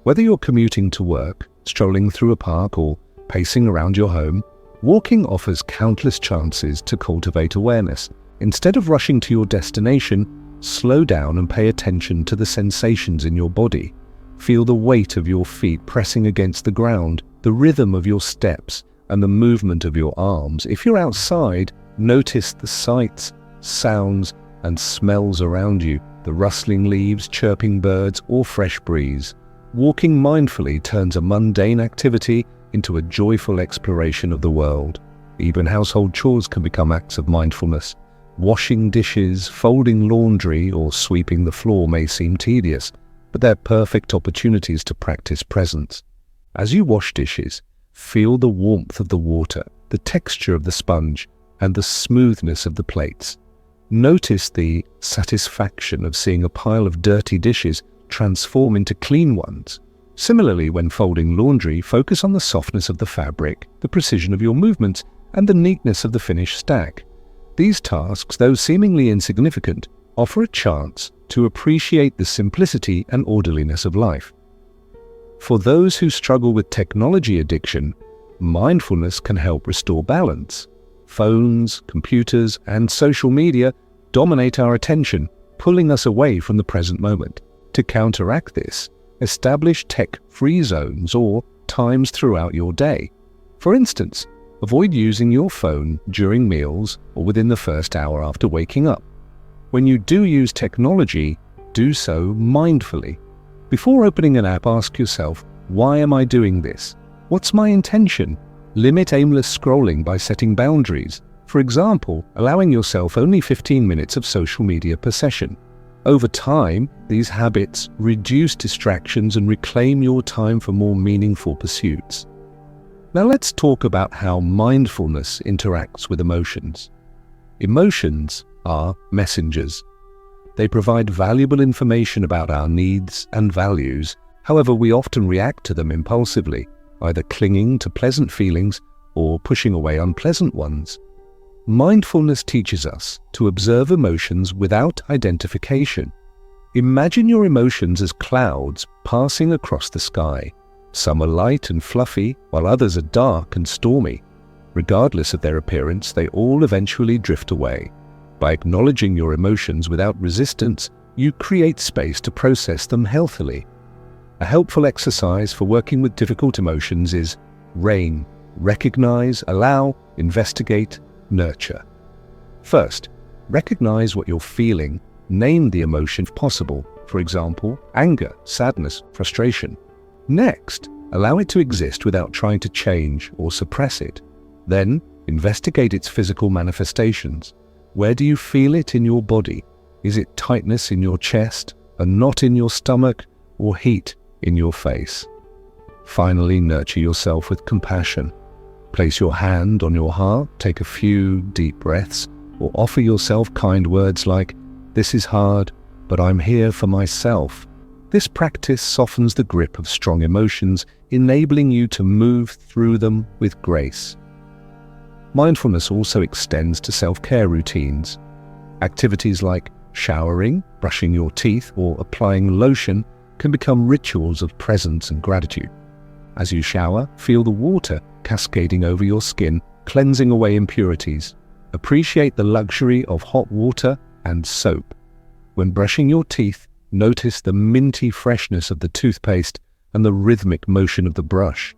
Whether you're commuting to work, strolling through a park, or pacing around your home, walking offers countless chances to cultivate awareness. Instead of rushing to your destination, slow down and pay attention to the sensations in your body. Feel the weight of your feet pressing against the ground, the rhythm of your steps, and the movement of your arms. If you're outside, notice the sights, sounds, and smells around you, the rustling leaves, chirping birds, or fresh breeze. Walking mindfully turns a mundane activity into a joyful exploration of the world. Even household chores can become acts of mindfulness. Washing dishes, folding laundry, or sweeping the floor may seem tedious, but they're perfect opportunities to practice presence. As you wash dishes, feel the warmth of the water, the texture of the sponge, and the smoothness of the plates. Notice the satisfaction of seeing a pile of dirty dishes transform into clean ones. Similarly, when folding laundry, focus on the softness of the fabric, the precision of your movements, and the neatness of the finished stack. These tasks, though seemingly insignificant, offer a chance to appreciate the simplicity and orderliness of life. For those who struggle with technology addiction, mindfulness can help restore balance. Phones, computers, and social media dominate our attention, pulling us away from the present moment. To counteract this, establish tech-free zones or times throughout your day. For instance, avoid using your phone during meals or within the first hour after waking up. When you do use technology, do so mindfully. Before opening an app, ask yourself, why am I doing this? What's my intention? Limit aimless scrolling by setting boundaries. For example, allowing yourself only 15 minutes of social media per session. Over time, these habits reduce distractions and reclaim your time for more meaningful pursuits. Now let's talk about how mindfulness interacts with emotions. Emotions are messengers. They provide valuable information about our needs and values. However, we often react to them impulsively, either clinging to pleasant feelings or pushing away unpleasant ones. Mindfulness teaches us to observe emotions without identification. Imagine your emotions as clouds passing across the sky. Some are light and fluffy, while others are dark and stormy. Regardless of their appearance, they all eventually drift away. By acknowledging your emotions without resistance, you create space to process them healthily. A helpful exercise for working with difficult emotions is RAIN: recognize, allow, investigate, nurture. First, recognize what you're feeling. Name the emotion if possible, for example, anger, sadness, frustration. Next, allow it to exist without trying to change or suppress it. Then, investigate its physical manifestations. Where do you feel it in your body? Is it tightness in your chest, a knot in your stomach, or heat in your face? Finally, nurture yourself with compassion. Place your hand on your heart, take a few deep breaths, or offer yourself kind words like, "This is hard, but I'm here for myself." This practice softens the grip of strong emotions, enabling you to move through them with grace. Mindfulness also extends to self-care routines. Activities like showering, brushing your teeth, or applying lotion can become rituals of presence and gratitude. As you shower, feel the water cascading over your skin, cleansing away impurities. Appreciate the luxury of hot water and soap. When brushing your teeth, notice the minty freshness of the toothpaste and the rhythmic motion of the brush.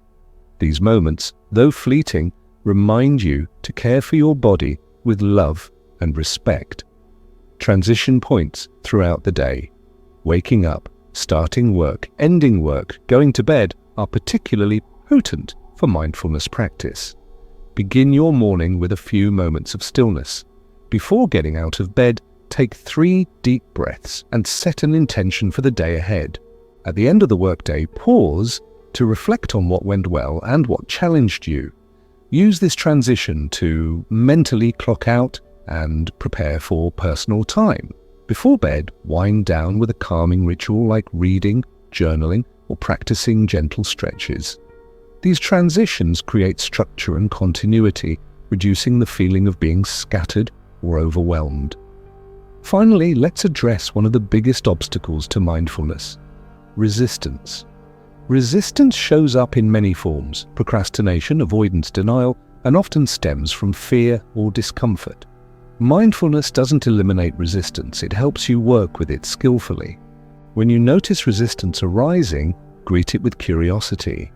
These moments, though fleeting, remind you to care for your body with love and respect. Transition points throughout the day. Waking up, starting work, ending work, going to bed are particularly potent for mindfulness practice. Begin your morning with a few moments of stillness. Before getting out of bed, take 3 deep breaths and set an intention for the day ahead. At the end of the workday, pause to reflect on what went well and what challenged you. Use this transition to mentally clock out and prepare for personal time. Before bed, wind down with a calming ritual like reading, journaling, or practicing gentle stretches. These transitions create structure and continuity, reducing the feeling of being scattered or overwhelmed. Finally, let's address one of the biggest obstacles to mindfulness: resistance. Resistance shows up in many forms: procrastination, avoidance, denial, and often stems from fear or discomfort. Mindfulness doesn't eliminate resistance, it helps you work with it skillfully. When you notice resistance arising, greet it with curiosity.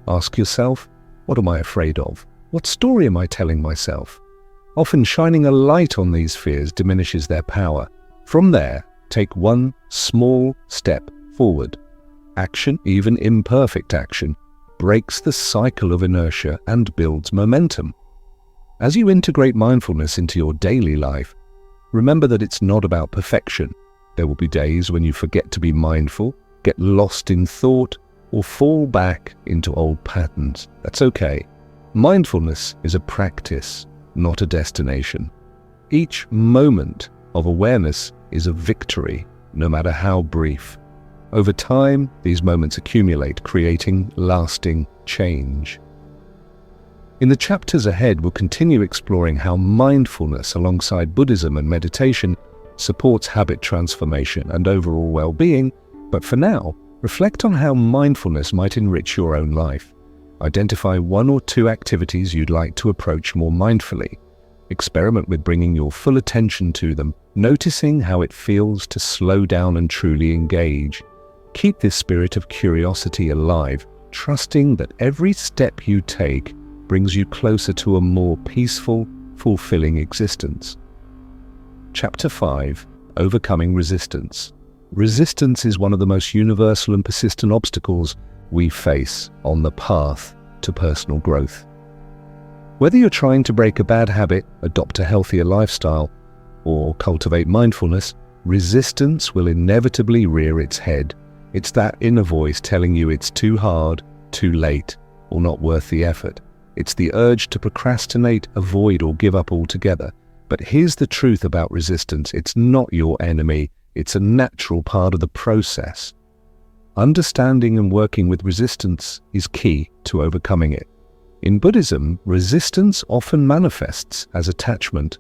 Ask yourself, what am I afraid of? What story am I telling myself? Often shining a light on these fears diminishes their power. From there, take one small step forward. Action, even imperfect action, breaks the cycle of inertia and builds momentum. As you integrate mindfulness into your daily life, remember that it's not about perfection. There will be days when you forget to be mindful, get lost in thought, or fall back into old patterns. That's okay. Mindfulness is a practice, not a destination. Each moment of awareness is a victory, no matter how brief. Over time, these moments accumulate, creating lasting change. In the chapters ahead, we'll continue exploring how mindfulness, alongside Buddhism and meditation, supports habit transformation and overall well-being, but for now, reflect on how mindfulness might enrich your own life. Identify 1 or 2 activities you'd like to approach more mindfully. Experiment with bringing your full attention to them, noticing how it feels to slow down and truly engage. Keep this spirit of curiosity alive, trusting that every step you take brings you closer to a more peaceful, fulfilling existence. Chapter 5: Overcoming Resistance. Resistance is one of the most universal and persistent obstacles we face on the path to personal growth. Whether you're trying to break a bad habit, adopt a healthier lifestyle, or cultivate mindfulness, resistance will inevitably rear its head. It's that inner voice telling you it's too hard, too late, or not worth the effort. It's the urge to procrastinate, avoid, or give up altogether. But here's the truth about resistance: it's not your enemy. It's a natural part of the process. understanding and working with resistance is key to overcoming it. In Buddhism, resistance often manifests as attachment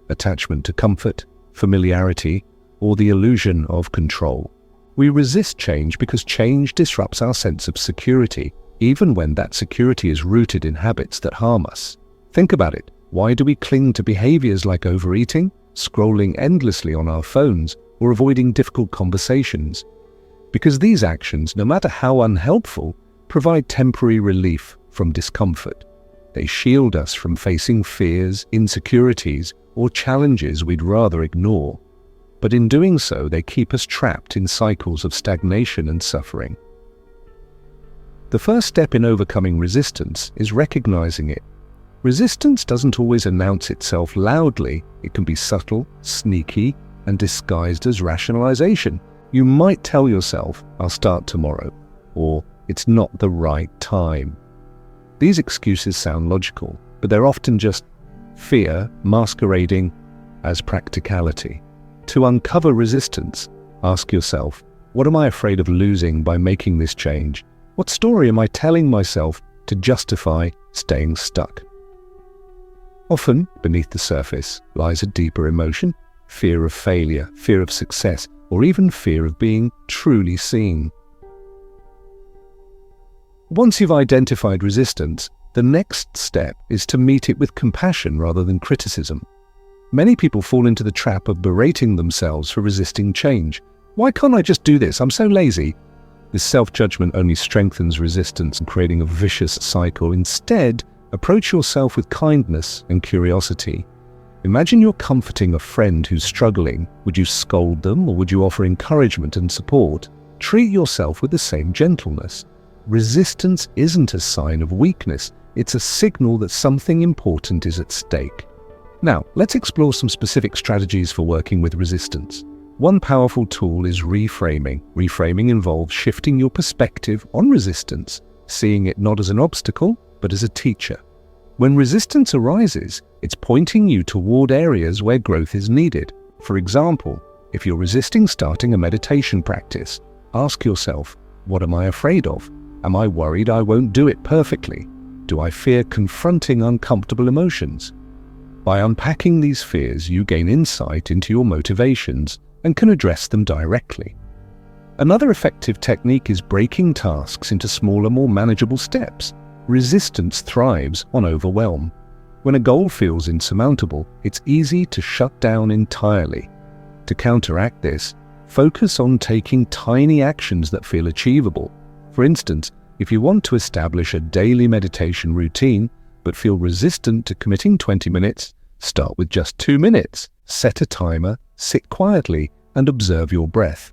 to comfort, familiarity, or the illusion of control. We resist change because change disrupts our sense of security, even when that security is rooted in habits that harm us. Think about it. Why do we cling to behaviors like overeating, scrolling endlessly on our phones, or avoiding difficult conversations? Because these actions, no matter how unhelpful, provide temporary relief from discomfort. They shield us from facing fears, insecurities, or challenges we'd rather ignore. But in doing so, they keep us trapped in cycles of stagnation and suffering. The first step in overcoming resistance is recognizing it. Resistance doesn't always announce itself loudly. It can be subtle, sneaky, and disguised as rationalization. You might tell yourself, "I'll start tomorrow," or "It's not the right time." These excuses sound logical, but they're often just fear masquerading as practicality. To uncover resistance, ask yourself, what am I afraid of losing by making this change? What story am I telling myself to justify staying stuck? Often, beneath the surface, lies a deeper emotion: fear of failure, fear of success, or even fear of being truly seen. Once you've identified resistance, the next step is to meet it with compassion rather than criticism. Many people fall into the trap of berating themselves for resisting change. "Why can't I just do this? I'm so lazy." This self-judgment only strengthens resistance, creating a vicious cycle. Instead, approach yourself with kindness and curiosity. Imagine you're comforting a friend who's struggling. Would you scold them, or would you offer encouragement and support? Treat yourself with the same gentleness. Resistance isn't a sign of weakness. It's a signal that something important is at stake. Now, let's explore some specific strategies for working with resistance. One powerful tool is reframing. Reframing involves shifting your perspective on resistance, seeing it not as an obstacle, but as a teacher. When resistance arises, it's pointing you toward areas where growth is needed. For example, if you're resisting starting a meditation practice, ask yourself, what am I afraid of? Am I worried I won't do it perfectly? Do I fear confronting uncomfortable emotions? By unpacking these fears, you gain insight into your motivations and can address them directly. Another effective technique is breaking tasks into smaller, more manageable steps. Resistance thrives on overwhelm. When a goal feels insurmountable, it's easy to shut down entirely. To counteract this, focus on taking tiny actions that feel achievable. For instance, if you want to establish a daily meditation routine but feel resistant to committing 20 minutes, start with just 2 minutes. Set a timer, sit quietly, and observe your breath.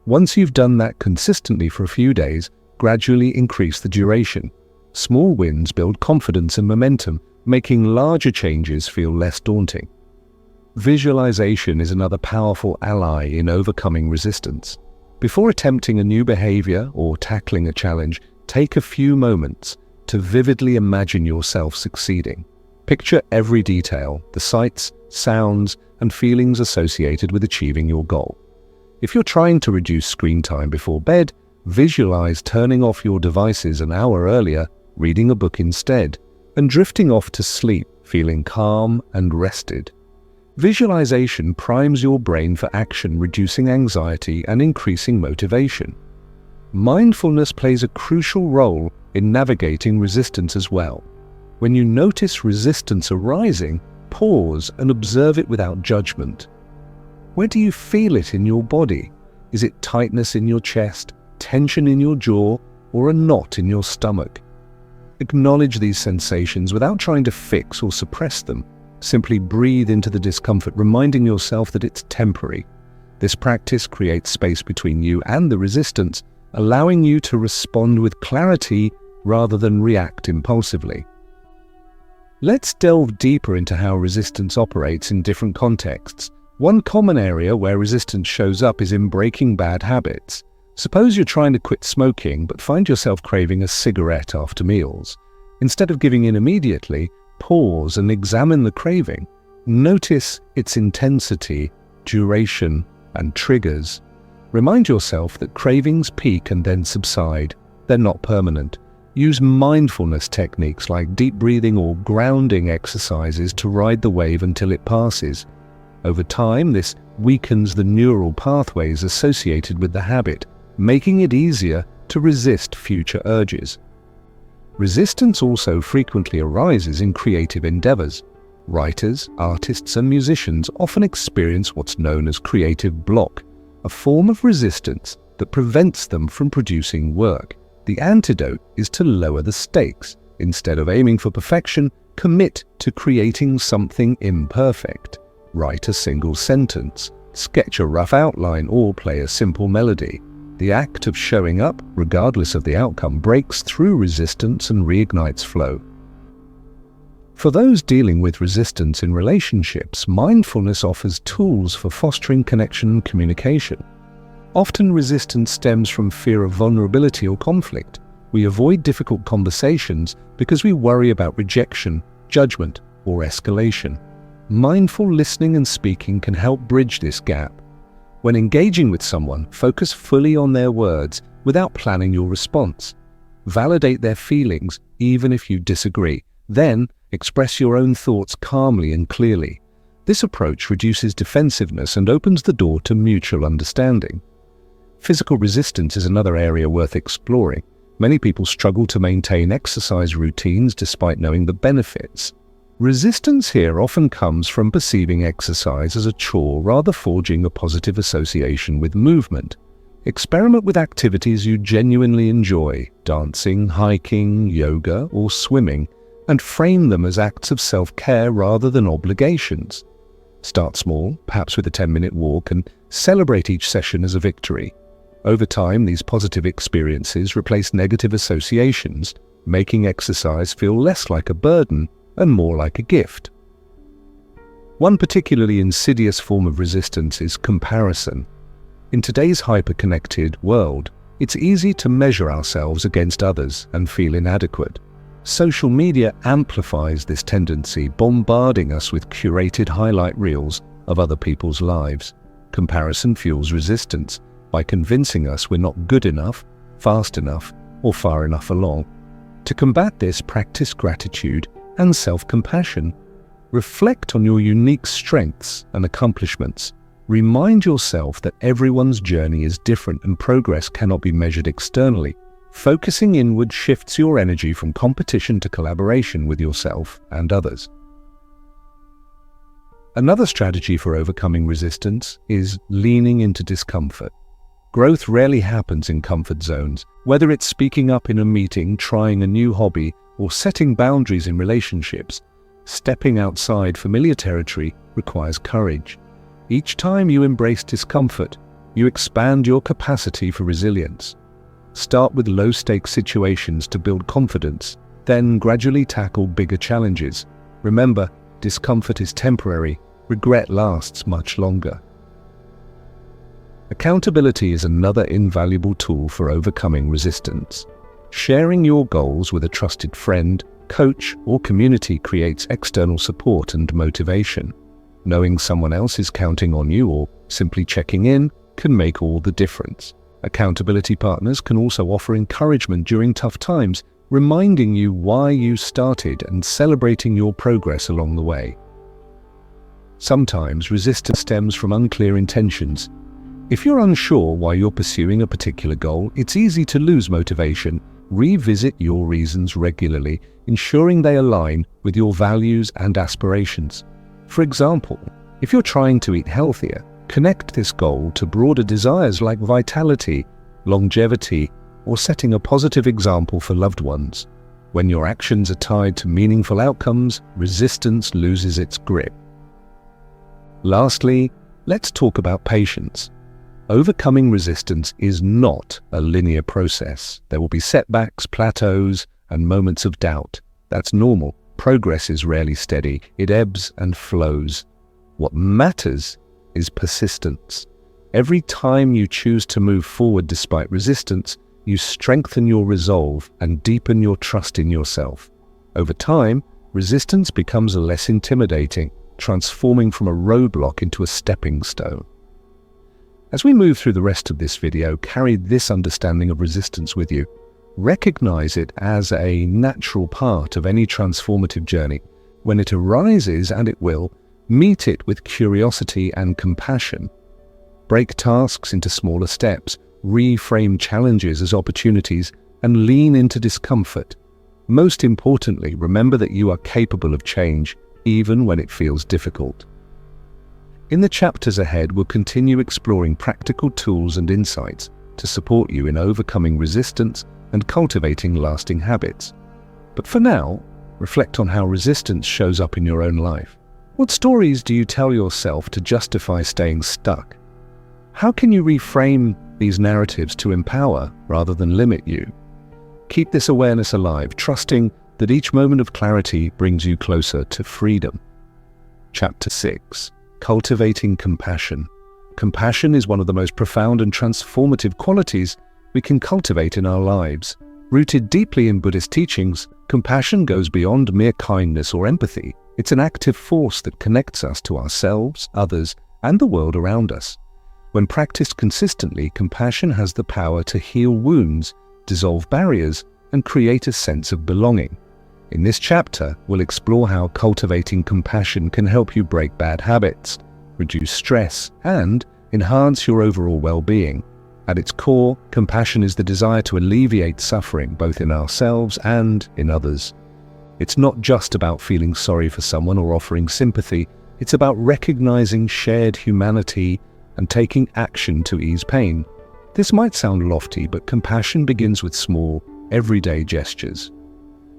Once you've done that consistently for a few days, gradually increase the duration. Small wins build confidence and momentum, making larger changes feel less daunting. Visualization is another powerful ally in overcoming resistance. Before attempting a new behavior or tackling a challenge, take a few moments to vividly imagine yourself succeeding. Picture every detail, the sights, sounds, and feelings associated with achieving your goal. If you're trying to reduce screen time before bed, visualize turning off your devices an hour earlier, reading a book instead, and drifting off to sleep, feeling calm and rested. Visualization primes your brain for action, reducing anxiety and increasing motivation. Mindfulness plays a crucial role in navigating resistance as well. When you notice resistance arising, pause and observe it without judgment. Where do you feel it in your body? Is it tightness in your chest, tension in your jaw, or a knot in your stomach? Acknowledge these sensations without trying to fix or suppress them. Simply breathe into the discomfort, reminding yourself that it's temporary. This practice creates space between you and the resistance, allowing you to respond with clarity rather than react impulsively. Let's delve deeper into how resistance operates in different contexts. One common area where resistance shows up is in breaking bad habits. Suppose you're trying to quit smoking but find yourself craving a cigarette after meals. Instead of giving in immediately, pause and examine the craving. Notice its intensity, duration, and triggers. Remind yourself that cravings peak and then subside. They're not permanent. Use mindfulness techniques like deep breathing or grounding exercises to ride the wave until it passes. Over time, this weakens the neural pathways associated with the habit, making it easier to resist future urges. Resistance also frequently arises in creative endeavors. Writers, artists, and musicians often experience what's known as creative block, a form of resistance that prevents them from producing work. The antidote is to lower the stakes. Instead of aiming for perfection, commit to creating something imperfect. Write a single sentence, sketch a rough outline, or play a simple melody. The act of showing up, regardless of the outcome, breaks through resistance and reignites flow. For those dealing with resistance in relationships, mindfulness offers tools for fostering connection and communication. Often resistance stems from fear of vulnerability or conflict. We avoid difficult conversations because we worry about rejection, judgment, or escalation. Mindful listening and speaking can help bridge this gap. When engaging with someone, focus fully on their words without planning your response. Validate their feelings, even if you disagree. Then, express your own thoughts calmly and clearly. This approach reduces defensiveness and opens the door to mutual understanding. Physical resistance is another area worth exploring. Many people struggle to maintain exercise routines despite knowing the benefits. Resistance here often comes from perceiving exercise as a chore rather forging a positive association with movement. Experiment with activities you genuinely enjoy, dancing, hiking, yoga, or swimming, and frame them as acts of self-care rather than obligations. Start small, perhaps with a 10-minute walk, and celebrate each session as a victory. Over time, these positive experiences replace negative associations, making exercise feel less like a burden and more like a gift. One particularly insidious form of resistance is comparison. In today's hyper-connected world, it's easy to measure ourselves against others and feel inadequate. Social media amplifies this tendency, bombarding us with curated highlight reels of other people's lives. Comparison fuels resistance by convincing us we're not good enough, fast enough, or far enough along. To combat this, practice gratitude and self-compassion. Reflect on your unique strengths and accomplishments. Remind yourself that everyone's journey is different and progress cannot be measured externally. Focusing inward shifts your energy from competition to collaboration with yourself and others. Another strategy for overcoming resistance is leaning into discomfort. Growth rarely happens in comfort zones. Whether it's speaking up in a meeting, trying a new hobby, or setting boundaries in relationships, stepping outside familiar territory requires courage. Each time you embrace discomfort, you expand your capacity for resilience. Start with low-stakes situations to build confidence, then gradually tackle bigger challenges. Remember, discomfort is temporary, regret lasts much longer. Accountability is another invaluable tool for overcoming resistance. Sharing your goals with a trusted friend, coach, or community creates external support and motivation. Knowing someone else is counting on you or simply checking in can make all the difference. Accountability partners can also offer encouragement during tough times, reminding you why you started and celebrating your progress along the way. Sometimes resistance stems from unclear intentions. If you're unsure why you're pursuing a particular goal, it's easy to lose motivation. Revisit your reasons regularly, ensuring they align with your values and aspirations. For example, if you're trying to eat healthier, connect this goal to broader desires like vitality, longevity, or setting a positive example for loved ones. When your actions are tied to meaningful outcomes, resistance loses its grip. Lastly, let's talk about patience. Overcoming resistance is not a linear process. There will be setbacks, plateaus, and moments of doubt. That's normal. Progress is rarely steady. It ebbs and flows. What matters is persistence. Every time you choose to move forward despite resistance, you strengthen your resolve and deepen your trust in yourself. Over time, resistance becomes less intimidating, transforming from a roadblock into a stepping stone. As we move through the rest of this video, carry this understanding of resistance with you. Recognize it as a natural part of any transformative journey. When it arises, and it will, meet it with curiosity and compassion. Break tasks into smaller steps, reframe challenges as opportunities, and lean into discomfort. Most importantly, remember that you are capable of change, even when it feels difficult. In the chapters ahead, we'll continue exploring practical tools and insights to support you in overcoming resistance and cultivating lasting habits. But for now, reflect on how resistance shows up in your own life. What stories do you tell yourself to justify staying stuck? How can you reframe these narratives to empower rather than limit you? Keep this awareness alive, trusting that each moment of clarity brings you closer to freedom. Chapter 6. Cultivating compassion. Compassion is one of the most profound and transformative qualities we can cultivate in our lives. Rooted deeply in Buddhist teachings, compassion goes beyond mere kindness or empathy. It's an active force that connects us to ourselves, others, and the world around us. When practiced consistently, compassion has the power to heal wounds, dissolve barriers, and create a sense of belonging. In this chapter, we'll explore how cultivating compassion can help you break bad habits, reduce stress, and enhance your overall well-being. At its core, compassion is the desire to alleviate suffering both in ourselves and in others. It's not just about feeling sorry for someone or offering sympathy, it's about recognizing shared humanity and taking action to ease pain. This might sound lofty, but compassion begins with small, everyday gestures.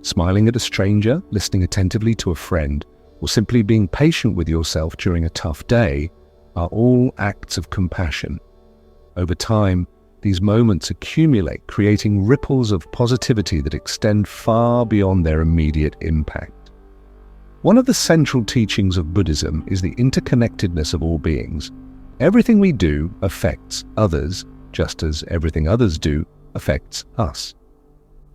Smiling at a stranger, listening attentively to a friend, or simply being patient with yourself during a tough day are all acts of compassion. Over time, these moments accumulate, creating ripples of positivity that extend far beyond their immediate impact. One of the central teachings of Buddhism is the interconnectedness of all beings. Everything we do affects others, just as everything others do affects us.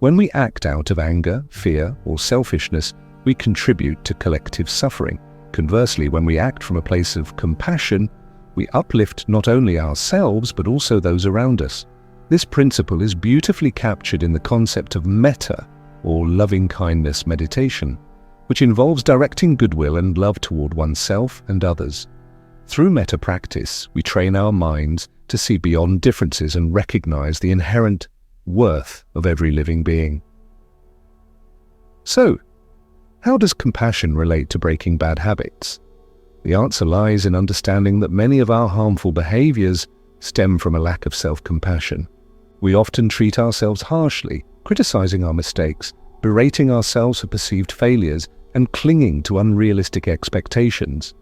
When we act out of anger, fear, or selfishness, we contribute to collective suffering. Conversely, when we act from a place of compassion, we uplift not only ourselves but also those around us. This principle is beautifully captured in the concept of metta, or loving-kindness meditation, which involves directing goodwill and love toward oneself and others. Through metta practice, we train our minds to see beyond differences and recognize the inherent worth of every living being. So, how does compassion relate to breaking bad habits? The answer lies in understanding that many of our harmful behaviors stem from a lack of self-compassion. We often treat ourselves harshly, criticizing our mistakes, berating ourselves for perceived failures, and clinging to unrealistic expectations.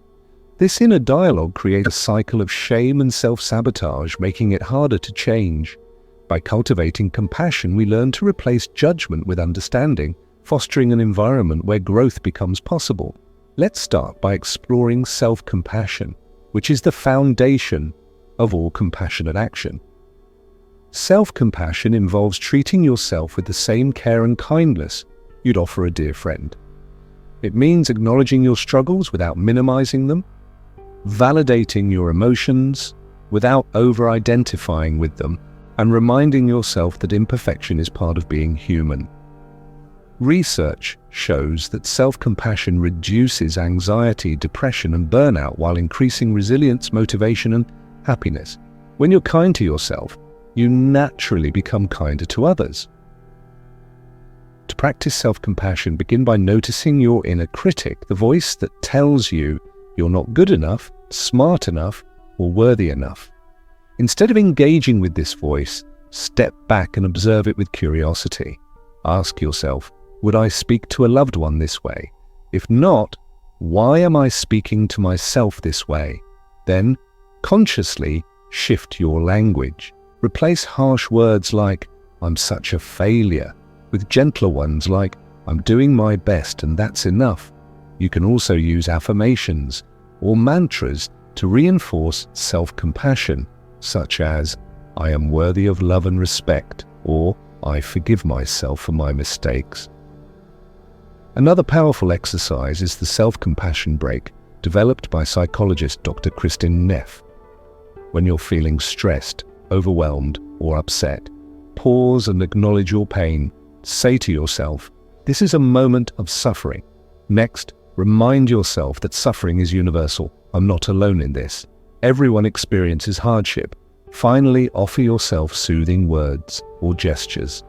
This inner dialogue creates a cycle of shame and self-sabotage, making it harder to change. By cultivating compassion, we learn to replace judgment with understanding, fostering an environment where growth becomes possible. Let's start by exploring self-compassion, which is the foundation of all compassionate action. Self-compassion involves treating yourself with the same care and kindness you'd offer a dear friend. It means acknowledging your struggles without minimizing them, validating your emotions without over-identifying with them, and reminding yourself that imperfection is part of being human. Research shows that self-compassion reduces anxiety, depression, and burnout while increasing resilience, motivation, and happiness. When you're kind to yourself, you naturally become kinder to others. To practice self-compassion, begin by noticing your inner critic, the voice that tells you you're not good enough, smart enough, or worthy enough. Instead of engaging with this voice, step back and observe it with curiosity. Ask yourself, would I speak to a loved one this way? If not, why am I speaking to myself this way? Then, consciously shift your language. Replace harsh words like, I'm such a failure, with gentler ones like, I'm doing my best and that's enough. You can also use affirmations or mantras to reinforce self-compassion, such as, I am worthy of love and respect, or I forgive myself for my mistakes. Another powerful exercise is the self-compassion break, developed by psychologist Dr. Kristin Neff. When you're feeling stressed, overwhelmed, or upset, pause and acknowledge your pain. Say to yourself, "This is a moment of suffering." Next, remind yourself that suffering is universal. I'm not alone in this. Everyone experiences hardship. Finally, offer yourself soothing words or gestures.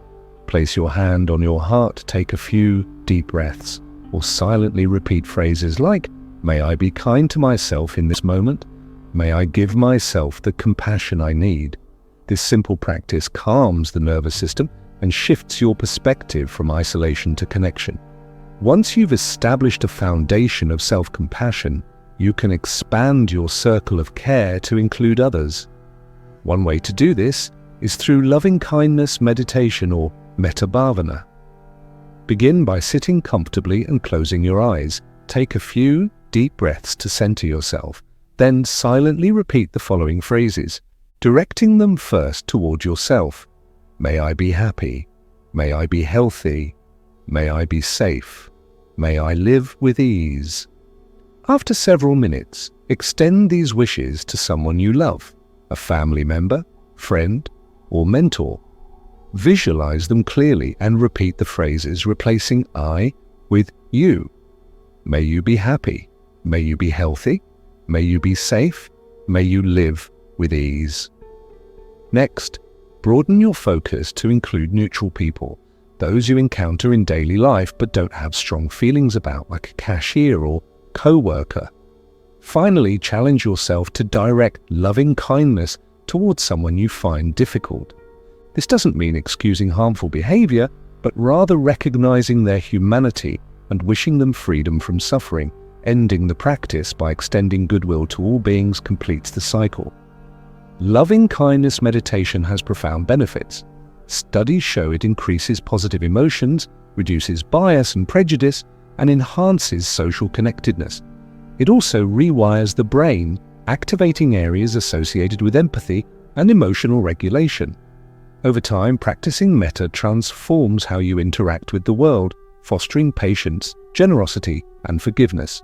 Place your hand on your heart, take a few deep breaths, or silently repeat phrases like, "May I be kind to myself in this moment? May I give myself the compassion I need?" This simple practice calms the nervous system and shifts your perspective from isolation to connection. Once you've established a foundation of self-compassion, you can expand your circle of care to include others. One way to do this is through loving-kindness meditation or metta bhavana. Begin by sitting comfortably and closing your eyes. Take a few deep breaths to center yourself. Then silently repeat the following phrases, directing them first toward yourself. May I be happy. May I be healthy. May I be safe. May I live with ease. After several minutes, extend these wishes to someone you love, a family member, friend, or mentor. Visualize them clearly and repeat the phrases, replacing I with you. May you be happy. May you be healthy. May you be safe. May you live with ease. Next, broaden your focus to include neutral people, those you encounter in daily life but don't have strong feelings about, like a cashier or co-worker. Finally, challenge yourself to direct loving kindness towards someone you find difficult. This doesn't mean excusing harmful behavior, but rather recognizing their humanity and wishing them freedom from suffering. Ending the practice by extending goodwill to all beings completes the cycle. Loving kindness meditation has profound benefits. Studies show it increases positive emotions, reduces bias and prejudice, and enhances social connectedness. It also rewires the brain, activating areas associated with empathy and emotional regulation. Over time, practicing metta transforms how you interact with the world, fostering patience, generosity, and forgiveness.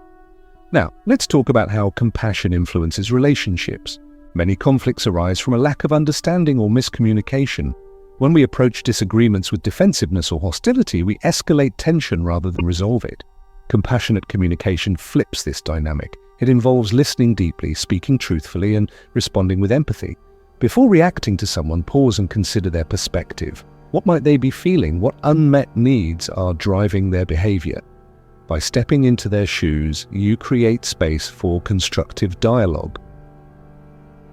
Now, let's talk about how compassion influences relationships. Many conflicts arise from a lack of understanding or miscommunication. When we approach disagreements with defensiveness or hostility, we escalate tension rather than resolve it. Compassionate communication flips this dynamic. It involves listening deeply, speaking truthfully, and responding with empathy. Before reacting to someone, pause and consider their perspective. What might they be feeling? What unmet needs are driving their behavior? By stepping into their shoes, you create space for constructive dialogue.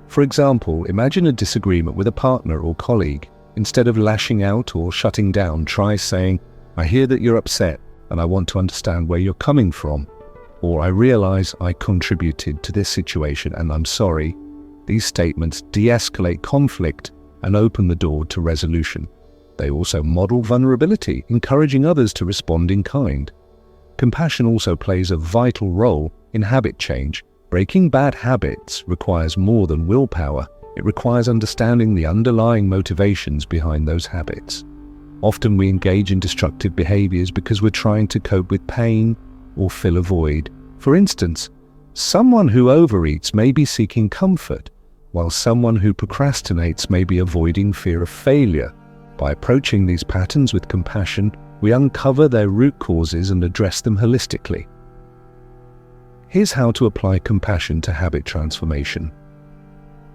For example, imagine a disagreement with a partner or colleague. Instead of lashing out or shutting down, try saying, "I hear that you're upset, and I want to understand where you're coming from." Or, "I realize I contributed to this situation, and I'm sorry." These statements de-escalate conflict and open the door to resolution. They also model vulnerability, encouraging others to respond in kind. Compassion also plays a vital role in habit change. Breaking bad habits requires more than willpower. It requires understanding the underlying motivations behind those habits. Often we engage in destructive behaviors because we're trying to cope with pain or fill a void. For instance, someone who overeats may be seeking comfort, while someone who procrastinates may be avoiding fear of failure. By approaching these patterns with compassion, we uncover their root causes and address them holistically. Here's how to apply compassion to habit transformation.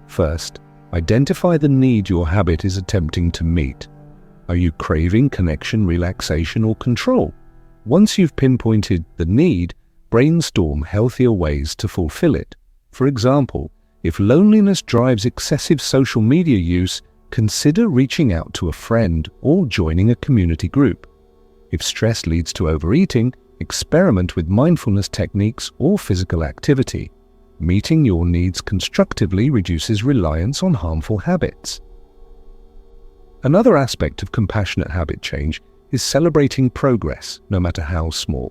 First, identify the need your habit is attempting to meet. Are you craving connection, relaxation, or control? Once you've pinpointed the need, brainstorm healthier ways to fulfill it. For example, if loneliness drives excessive social media use, consider reaching out to a friend or joining a community group. If stress leads to overeating, experiment with mindfulness techniques or physical activity. Meeting your needs constructively reduces reliance on harmful habits. Another aspect of compassionate habit change is celebrating progress, no matter how small.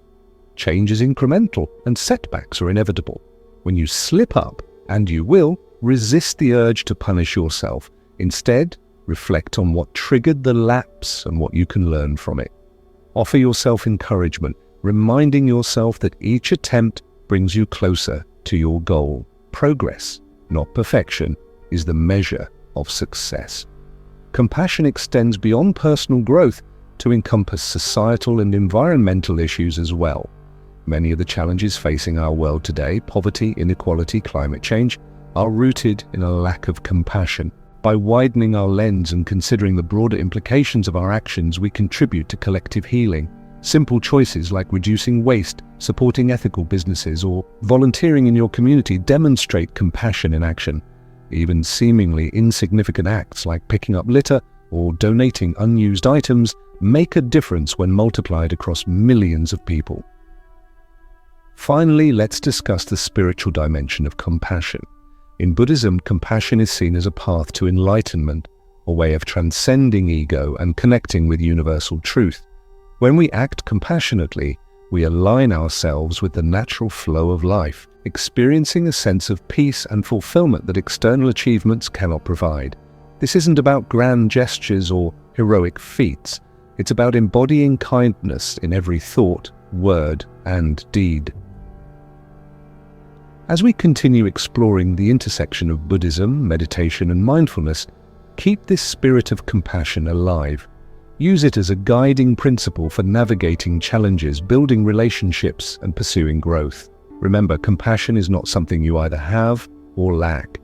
Change is incremental and setbacks are inevitable. When you slip up, and you will, resist the urge to punish yourself. Instead, reflect on what triggered the lapse and what you can learn from it. Offer yourself encouragement, reminding yourself that each attempt brings you closer to your goal. Progress, not perfection. is the measure of success. Compassion extends beyond personal growth to encompass societal and environmental issues as well. Many of the challenges facing our world today, poverty, inequality, climate change, are rooted in a lack of compassion. By widening our lens and considering the broader implications of our actions, we contribute to collective healing. Simple choices like reducing waste, supporting ethical businesses, or volunteering in your community demonstrate compassion in action. Even seemingly insignificant acts like picking up litter or donating unused items make a difference when multiplied across millions of people. Finally, let's discuss the spiritual dimension of compassion. In Buddhism, compassion is seen as a path to enlightenment, a way of transcending ego and connecting with universal truth. When we act compassionately, we align ourselves with the natural flow of life, experiencing a sense of peace and fulfillment that external achievements cannot provide. This isn't about grand gestures or heroic feats. It's about embodying kindness in every thought, word, and deed. As we continue exploring the intersection of Buddhism, meditation, and mindfulness, keep this spirit of compassion alive. Use it as a guiding principle for navigating challenges, building relationships, and pursuing growth. Remember, compassion is not something you either have or lack.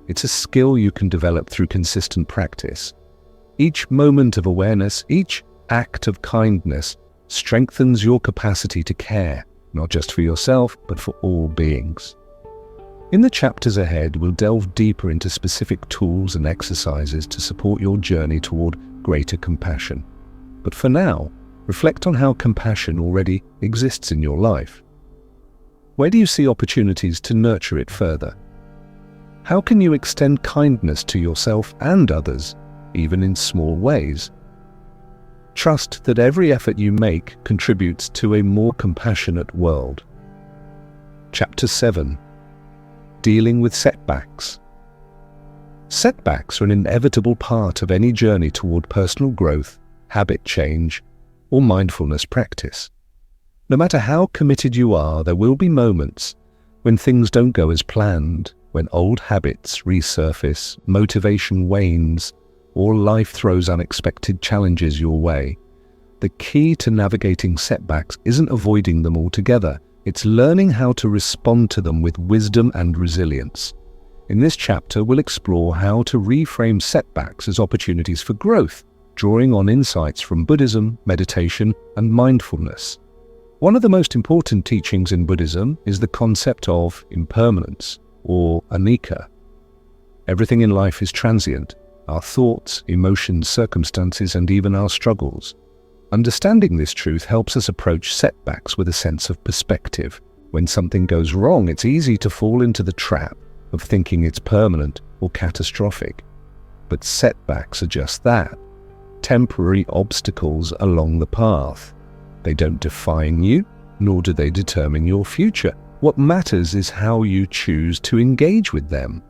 It's a skill you can develop through consistent practice. Each moment of awareness, each act of kindness, strengthens your capacity to care, not just for yourself, but for all beings. In the chapters ahead, we'll delve deeper into specific tools and exercises to support your journey toward greater compassion. But for now, reflect on how compassion already exists in your life. Where do you see opportunities to nurture it further? How can you extend kindness to yourself and others, even in small ways? Trust that every effort you make contributes to a more compassionate world. Chapter 7. Dealing with setbacks. Setbacks are an inevitable part of any journey toward personal growth, habit change, or mindfulness practice. No matter how committed you are, there will be moments when things don't go as planned, when old habits resurface, motivation wanes, or life throws unexpected challenges your way. The key to navigating setbacks isn't avoiding them altogether. It's learning how to respond to them with wisdom and resilience. In this chapter, we'll explore how to reframe setbacks as opportunities for growth, drawing on insights from Buddhism, meditation, and mindfulness. One of the most important teachings in Buddhism is the concept of impermanence, or anicca. Everything in life is transient: our thoughts, emotions, circumstances, and even our struggles. Understanding this truth helps us approach setbacks with a sense of perspective. When something goes wrong, it's easy to fall into the trap of thinking it's permanent or catastrophic. But setbacks are just that, temporary obstacles along the path. They don't define you, nor do they determine your future. What matters is how you choose to engage with them.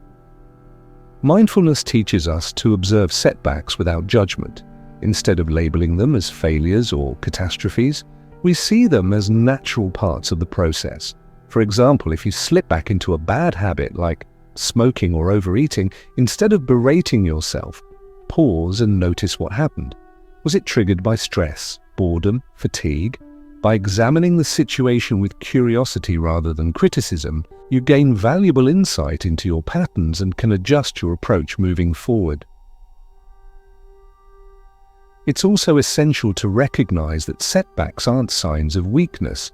Mindfulness teaches us to observe setbacks without judgment. Instead of labeling them as failures or catastrophes, we see them as natural parts of the process. For example, if you slip back into a bad habit like smoking or overeating, instead of berating yourself, pause and notice what happened. Was it triggered by stress, boredom, fatigue? By examining the situation with curiosity rather than criticism, you gain valuable insight into your patterns and can adjust your approach moving forward. It's also essential to recognize that setbacks aren't signs of weakness.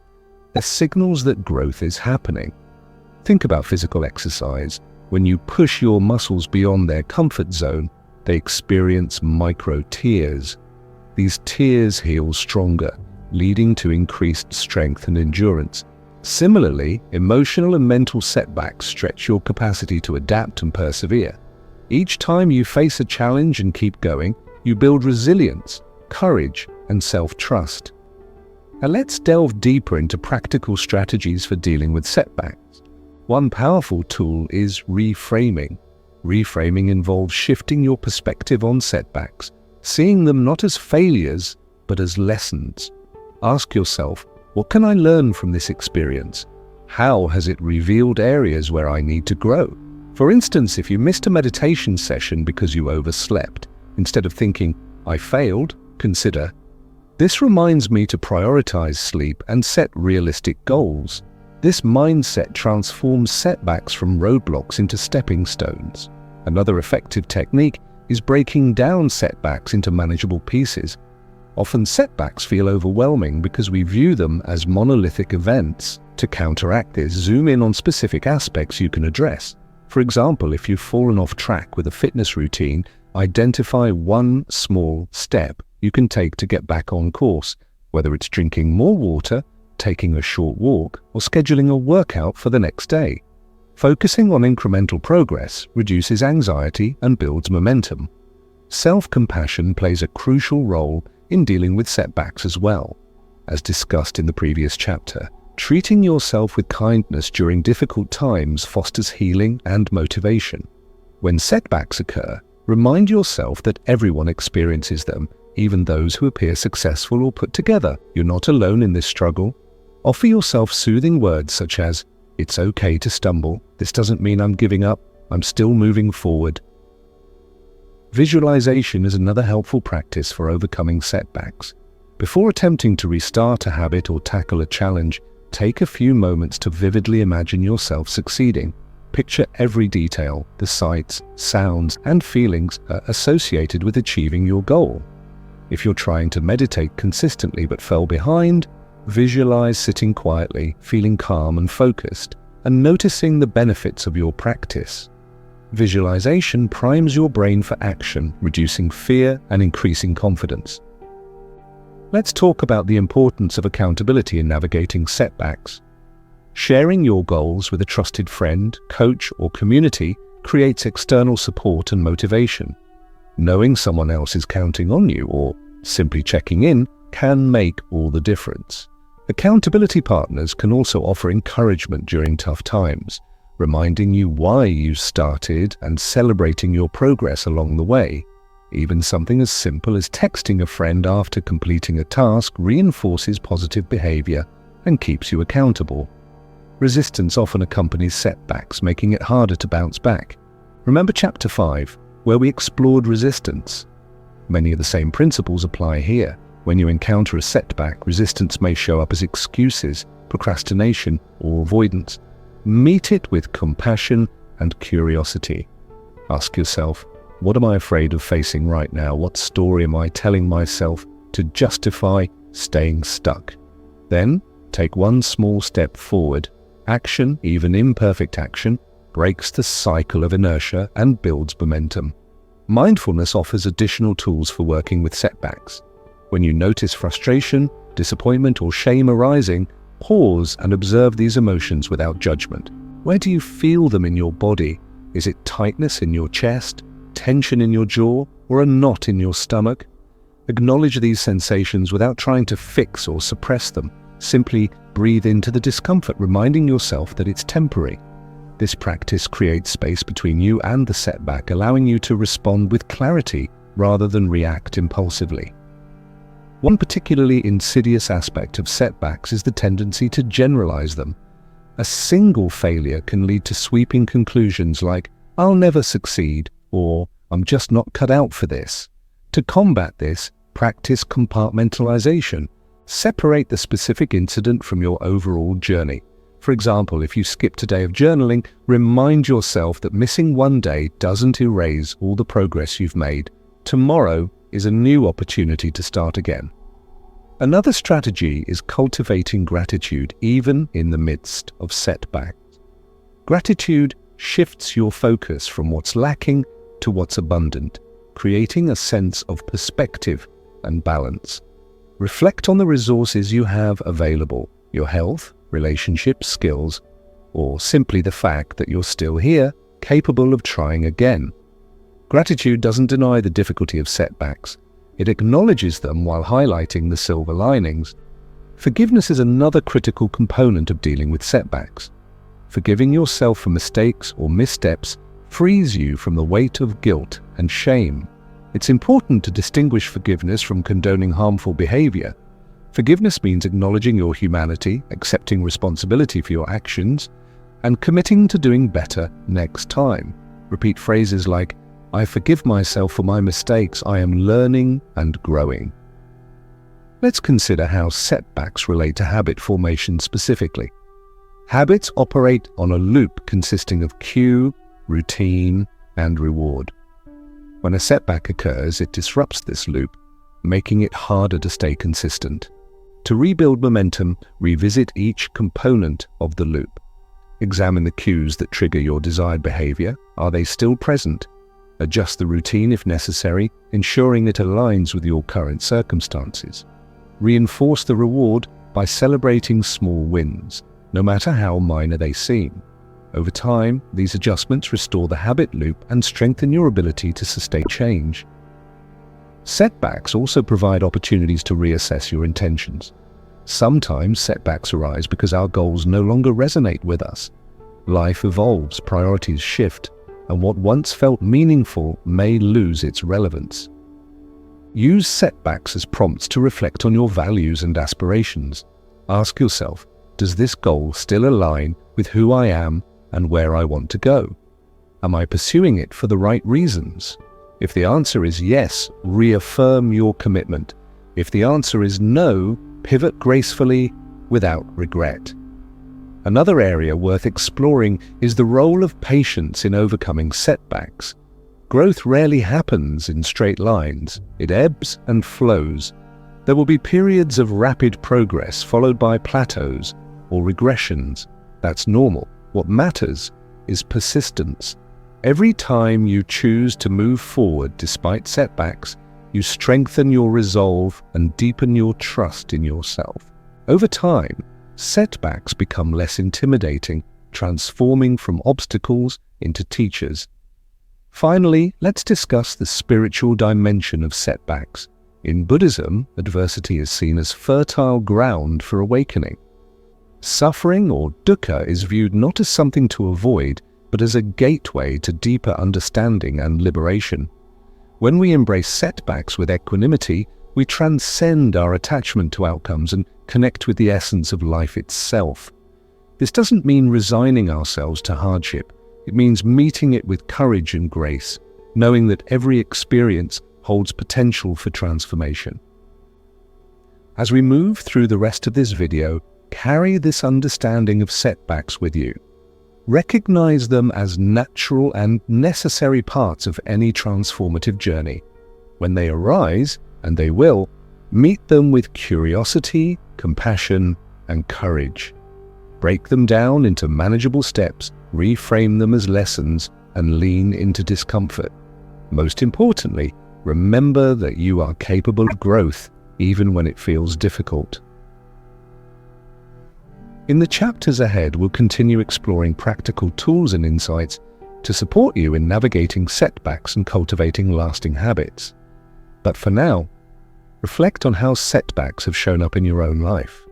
They're signals that growth is happening. Think about physical exercise. When you push your muscles beyond their comfort zone, they experience micro tears. These tears heal stronger, leading to increased strength and endurance. Similarly, emotional and mental setbacks stretch your capacity to adapt and persevere. Each time you face a challenge and keep going, you build resilience, courage, and self-trust. Now let's delve deeper into practical strategies for dealing with setbacks. One powerful tool is reframing. Reframing involves shifting your perspective on setbacks, seeing them not as failures, but as lessons. Ask yourself, what can I learn from this experience? How has it revealed areas where I need to grow? For instance, if you missed a meditation session because you overslept, instead of thinking, "I failed," consider, "This reminds me to prioritize sleep and set realistic goals." This mindset transforms setbacks from roadblocks into stepping stones. Another effective technique is breaking down setbacks into manageable pieces. Often setbacks feel overwhelming because we view them as monolithic events. To counteract this, zoom in on specific aspects you can address. For example, if you've fallen off track with a fitness routine, identify one small step you can take to get back on course, whether it's drinking more water, taking a short walk, or scheduling a workout for the next day. Focusing on incremental progress reduces anxiety and builds momentum. Self-compassion plays a crucial role in dealing with setbacks as well. As discussed in the previous chapter, treating yourself with kindness during difficult times fosters healing and motivation. When setbacks occur, remind yourself that everyone experiences them, even those who appear successful or put together. You're not alone in this struggle. Offer yourself soothing words such as, "It's okay to stumble. This doesn't mean I'm giving up. I'm still moving forward." Visualization is another helpful practice for overcoming setbacks. Before attempting to restart a habit or tackle a challenge, take a few moments to vividly imagine yourself succeeding. Picture every detail, the sights, sounds, and feelings associated with achieving your goal. If you're trying to meditate consistently but fell behind, visualize sitting quietly, feeling calm and focused, and noticing the benefits of your practice. Visualization primes your brain for action, reducing fear and increasing confidence. Let's talk about the importance of accountability in navigating setbacks. Sharing your goals with a trusted friend, coach, or community creates external support and motivation. Knowing someone else is counting on you or simply checking in can make all the difference. Accountability partners can also offer encouragement during tough times, reminding you why you started and celebrating your progress along the way. Even something as simple as texting a friend after completing a task reinforces positive behavior and keeps you accountable. Resistance often accompanies setbacks, making it harder to bounce back. Remember Chapter 5, where we explored resistance? Many of the same principles apply here. When you encounter a setback, resistance may show up as excuses, procrastination, or avoidance. Meet it with compassion and curiosity. Ask yourself, what am I afraid of facing right now? What story am I telling myself to justify staying stuck? Then, take one small step forward. Action, even imperfect action, breaks the cycle of inertia and builds momentum. Mindfulness offers additional tools for working with setbacks. When you notice frustration, disappointment, or shame arising, pause and observe these emotions without judgment. Where do you feel them in your body? Is it tightness in your chest, tension in your jaw, or a knot in your stomach? Acknowledge these sensations without trying to fix or suppress them. Simply breathe into the discomfort, reminding yourself that it's temporary. This practice creates space between you and the setback, allowing you to respond with clarity rather than react impulsively. One particularly insidious aspect of setbacks is the tendency to generalize them. A single failure can lead to sweeping conclusions like, "I'll never succeed," or "I'm just not cut out for this." To combat this, practice compartmentalization. Separate the specific incident from your overall journey. For example, if you skipped a day of journaling, remind yourself that missing one day doesn't erase all the progress you've made. Tomorrow is a new opportunity to start again. Another strategy is cultivating gratitude even in the midst of setbacks. Gratitude shifts your focus from what's lacking to what's abundant, creating a sense of perspective and balance. Reflect on the resources you have available, your health, relationships, skills, or simply the fact that you're still here, capable of trying again. Gratitude doesn't deny the difficulty of setbacks. It acknowledges them while highlighting the silver linings. Forgiveness is another critical component of dealing with setbacks. Forgiving yourself for mistakes or missteps frees you from the weight of guilt and shame. It's important to distinguish forgiveness from condoning harmful behavior. Forgiveness means acknowledging your humanity, accepting responsibility for your actions, and committing to doing better next time. Repeat phrases like, "I forgive myself for my mistakes, I am learning and growing." Let's consider how setbacks relate to habit formation specifically. Habits operate on a loop consisting of cue, routine, and reward. When a setback occurs, it disrupts this loop, making it harder to stay consistent. To rebuild momentum, revisit each component of the loop. Examine the cues that trigger your desired behavior. Are they still present? Adjust the routine if necessary, ensuring it aligns with your current circumstances. Reinforce the reward by celebrating small wins, no matter how minor they seem. Over time, these adjustments restore the habit loop and strengthen your ability to sustain change. Setbacks also provide opportunities to reassess your intentions. Sometimes setbacks arise because our goals no longer resonate with us. Life evolves, priorities shift, and what once felt meaningful may lose its relevance. Use setbacks as prompts to reflect on your values and aspirations. Ask yourself, does this goal still align with who I am and where I want to go? Am I pursuing it for the right reasons? If the answer is yes, reaffirm your commitment. If the answer is no, pivot gracefully without regret. Another area worth exploring is the role of patience in overcoming setbacks. Growth rarely happens in straight lines. It ebbs and flows. There will be periods of rapid progress followed by plateaus or regressions. That's normal. What matters is persistence. Every time you choose to move forward despite setbacks, you strengthen your resolve and deepen your trust in yourself. Over time, setbacks become less intimidating, transforming from obstacles into teachers. Finally, let's discuss the spiritual dimension of setbacks. In Buddhism, adversity is seen as fertile ground for awakening. Suffering, or dukkha, is viewed not as something to avoid, but as a gateway to deeper understanding and liberation. When we embrace setbacks with equanimity, we transcend our attachment to outcomes and connect with the essence of life itself. This doesn't mean resigning ourselves to hardship. It means meeting it with courage and grace, knowing that every experience holds potential for transformation. As we move through the rest of this video, carry this understanding of setbacks with you. Recognize them as natural and necessary parts of any transformative journey. When they arise, and they will, meet them with curiosity, compassion, and courage. Break them down into manageable steps, reframe them as lessons, and lean into discomfort. Most importantly, remember that you are capable of growth, even when it feels difficult. In the chapters ahead, we'll continue exploring practical tools and insights to support you in navigating setbacks and cultivating lasting habits. But for now, reflect on how setbacks have shown up in your own life.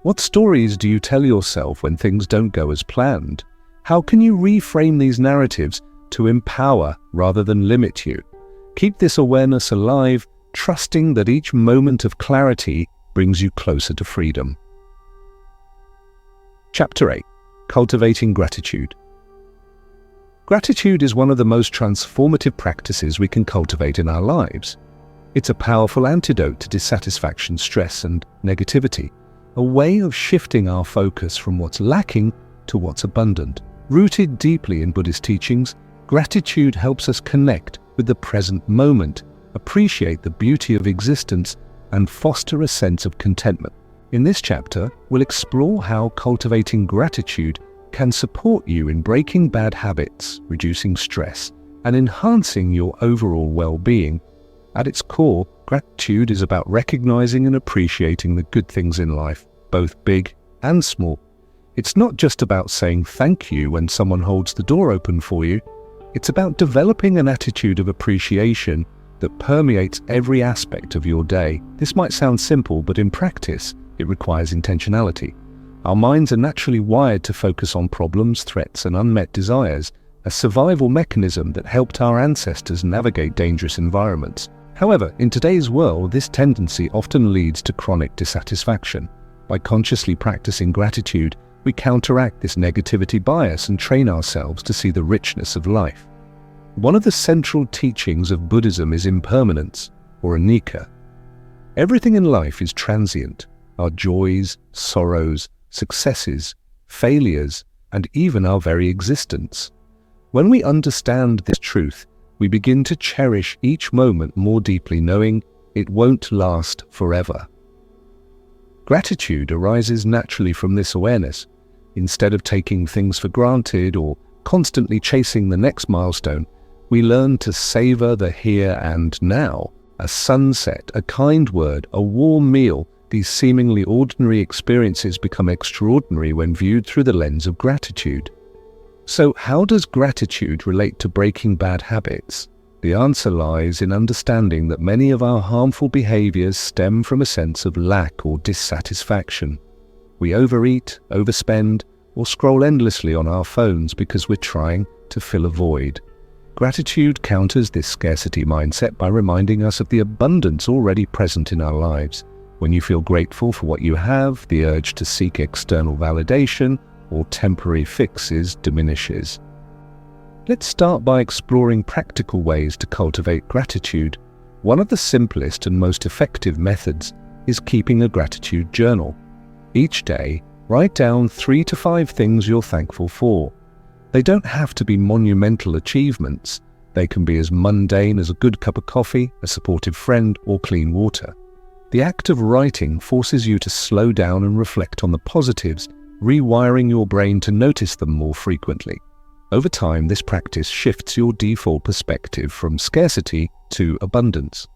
What stories do you tell yourself when things don't go as planned? How can you reframe these narratives to empower rather than limit you? Keep this awareness alive, trusting that each moment of clarity brings you closer to freedom. Chapter 8. Cultivating Gratitude. Gratitude is one of the most transformative practices we can cultivate in our lives. It's a powerful antidote to dissatisfaction, stress, and negativity, a way of shifting our focus from what's lacking to what's abundant. Rooted deeply in Buddhist teachings, gratitude helps us connect with the present moment, appreciate the beauty of existence, and foster a sense of contentment. In this chapter, we'll explore how cultivating gratitude can support you in breaking bad habits, reducing stress, and enhancing your overall well-being. At its core, gratitude is about recognizing and appreciating the good things in life, both big and small. It's not just about saying thank you when someone holds the door open for you. It's about developing an attitude of appreciation that permeates every aspect of your day. This might sound simple, but in practice, it requires intentionality. Our minds are naturally wired to focus on problems, threats, and unmet desires, a survival mechanism that helped our ancestors navigate dangerous environments. However, in today's world, this tendency often leads to chronic dissatisfaction. By consciously practicing gratitude, we counteract this negativity bias and train ourselves to see the richness of life. One of the central teachings of Buddhism is impermanence, or anicca. Everything in life is transient. Our joys, sorrows, successes, failures, and even our very existence. When we understand this truth, we begin to cherish each moment more deeply, knowing it won't last forever. Gratitude arises naturally from this awareness. Instead of taking things for granted or constantly chasing the next milestone, we learn to savor the here and now. A sunset, a kind word, a warm meal, these seemingly ordinary experiences become extraordinary when viewed through the lens of gratitude. So how does gratitude relate to breaking bad habits? The answer lies in understanding that many of our harmful behaviors stem from a sense of lack or dissatisfaction. We overeat, overspend, or scroll endlessly on our phones because we're trying to fill a void. Gratitude counters this scarcity mindset by reminding us of the abundance already present in our lives. When you feel grateful for what you have, the urge to seek external validation or temporary fixes diminishes. Let's start by exploring practical ways to cultivate gratitude. One of the simplest and most effective methods is keeping a gratitude journal. Each day, write down 3 to 5 things you're thankful for. They don't have to be monumental achievements. They can be as mundane as a good cup of coffee, a supportive friend, or clean water. The act of writing forces you to slow down and reflect on the positives, rewiring your brain to notice them more frequently. Over time, this practice shifts your default perspective from scarcity to abundance.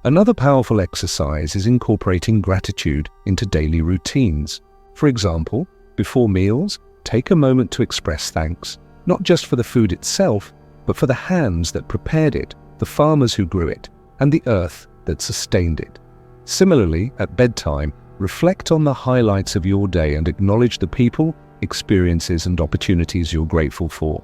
Another powerful exercise is incorporating gratitude into daily routines. For example, before meals, take a moment to express thanks, not just for the food itself, but for the hands that prepared it, the farmers who grew it, and the earth that sustained it. Similarly, at bedtime, reflect on the highlights of your day and acknowledge the people, experiences, and opportunities you're grateful for.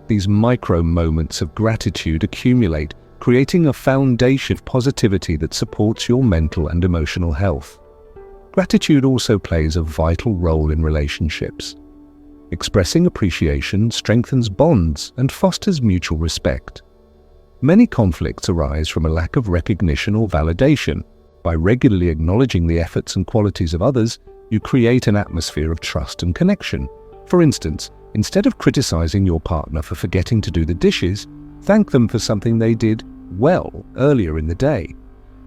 These micro moments of gratitude accumulate, creating a foundation of positivity that supports your mental and emotional health. Gratitude also plays a vital role in relationships. Expressing appreciation strengthens bonds and fosters mutual respect. Many conflicts arise from a lack of recognition or validation. By regularly acknowledging the efforts and qualities of others, you create an atmosphere of trust and connection. For instance, instead of criticizing your partner for forgetting to do the dishes, thank them for something they did well earlier in the day.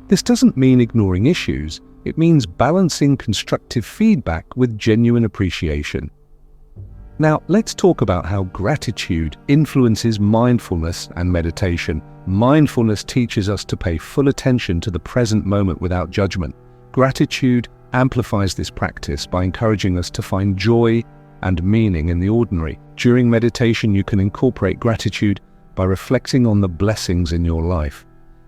This doesn't mean ignoring issues. It means balancing constructive feedback with genuine appreciation. Now, let's talk about how gratitude influences mindfulness and meditation. Mindfulness teaches us to pay full attention to the present moment without judgment. Gratitude amplifies this practice by encouraging us to find joy and meaning in the ordinary. During meditation, you can incorporate gratitude by reflecting on the blessings in your life.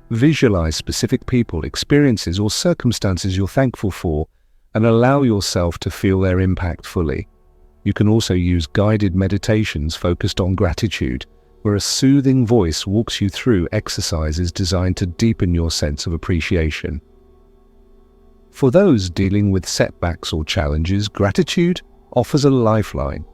Visualize specific people, experiences, or circumstances you're thankful for, and allow yourself to feel their impact fully. You can also use guided meditations focused on gratitude, where a soothing voice walks you through exercises designed to deepen your sense of appreciation. For those dealing with setbacks or challenges, gratitude offers a lifeline.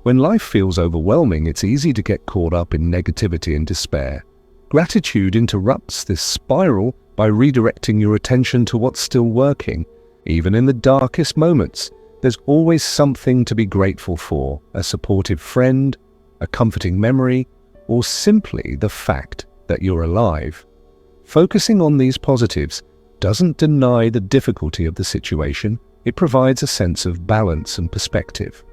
When life feels overwhelming, it's easy to get caught up in negativity and despair. Gratitude interrupts this spiral by redirecting your attention to what's still working. Even in the darkest moments, there's always something to be grateful for: a supportive friend, a comforting memory, or simply the fact that you're alive. Focusing on these positives doesn't deny the difficulty of the situation. It provides a sense of balance and perspective.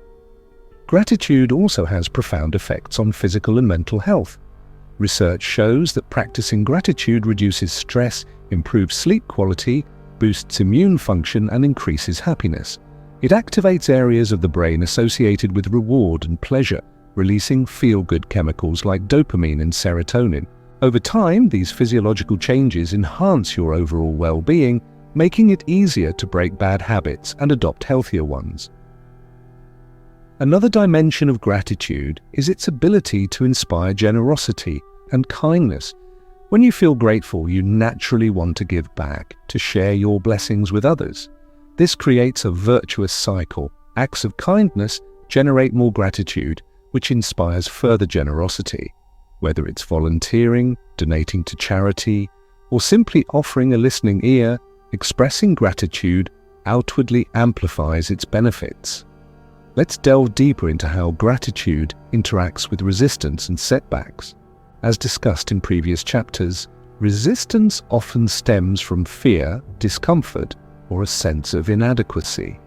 Gratitude also has profound effects on physical and mental health. Research shows that practicing gratitude reduces stress, improves sleep quality, boosts immune function, and increases happiness. It activates areas of the brain associated with reward and pleasure, releasing feel-good chemicals like dopamine and serotonin. Over time, these physiological changes enhance your overall well-being, making it easier to break bad habits and adopt healthier ones. Another dimension of gratitude is its ability to inspire generosity and kindness. When you feel grateful, you naturally want to give back, to share your blessings with others. This creates a virtuous cycle. Acts of kindness generate more gratitude, which inspires further generosity. Whether it's volunteering, donating to charity, or simply offering a listening ear, expressing gratitude outwardly amplifies its benefits. Let's delve deeper into how gratitude interacts with resistance and setbacks. As discussed in previous chapters, resistance often stems from fear, discomfort, or a sense of inadequacy.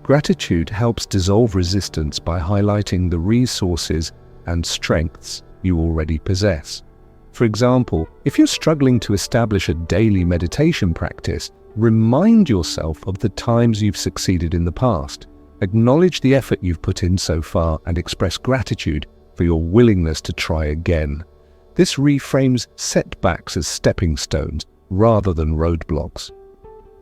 Gratitude helps dissolve resistance by highlighting the resources and strengths you already possess. For example, if you're struggling to establish a daily meditation practice, remind yourself of the times you've succeeded in the past. Acknowledge the effort you've put in so far and express gratitude for your willingness to try again. This reframes setbacks as stepping stones rather than roadblocks.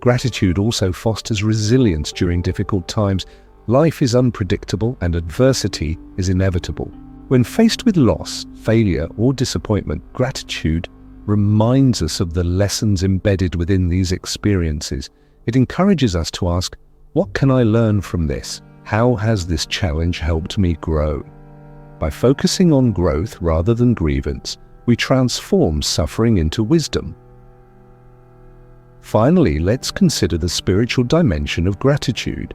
Gratitude also fosters resilience during difficult times. Life is unpredictable and adversity is inevitable. When faced with loss, failure, or disappointment, gratitude reminds us of the lessons embedded within these experiences. It encourages us to ask, what can I learn from this? How has this challenge helped me grow? By focusing on growth rather than grievance, we transform suffering into wisdom. Finally, let's consider the spiritual dimension of gratitude.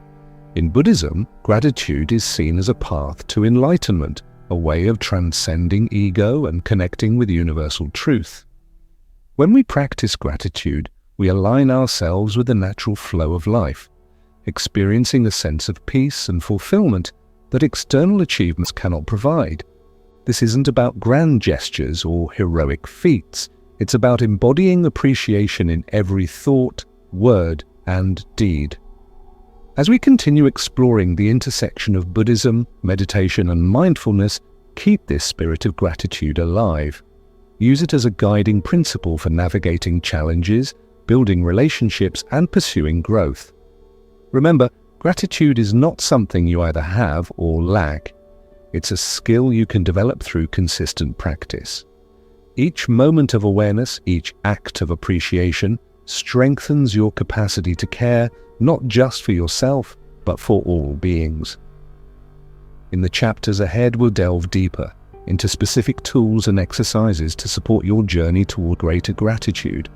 In Buddhism, gratitude is seen as a path to enlightenment, a way of transcending ego and connecting with universal truth. When we practice gratitude, we align ourselves with the natural flow of life, experiencing a sense of peace and fulfillment that external achievements cannot provide. This isn't about grand gestures or heroic feats. It's about embodying appreciation in every thought, word, and deed. As we continue exploring the intersection of Buddhism, meditation, and mindfulness, keep this spirit of gratitude alive. Use it as a guiding principle for navigating challenges, building relationships, and pursuing growth. Remember, gratitude is not something you either have or lack. It's a skill you can develop through consistent practice. Each moment of awareness, each act of appreciation, strengthens your capacity to care not just for yourself, but for all beings. In the chapters ahead, we'll delve deeper into specific tools and exercises to support your journey toward greater gratitude.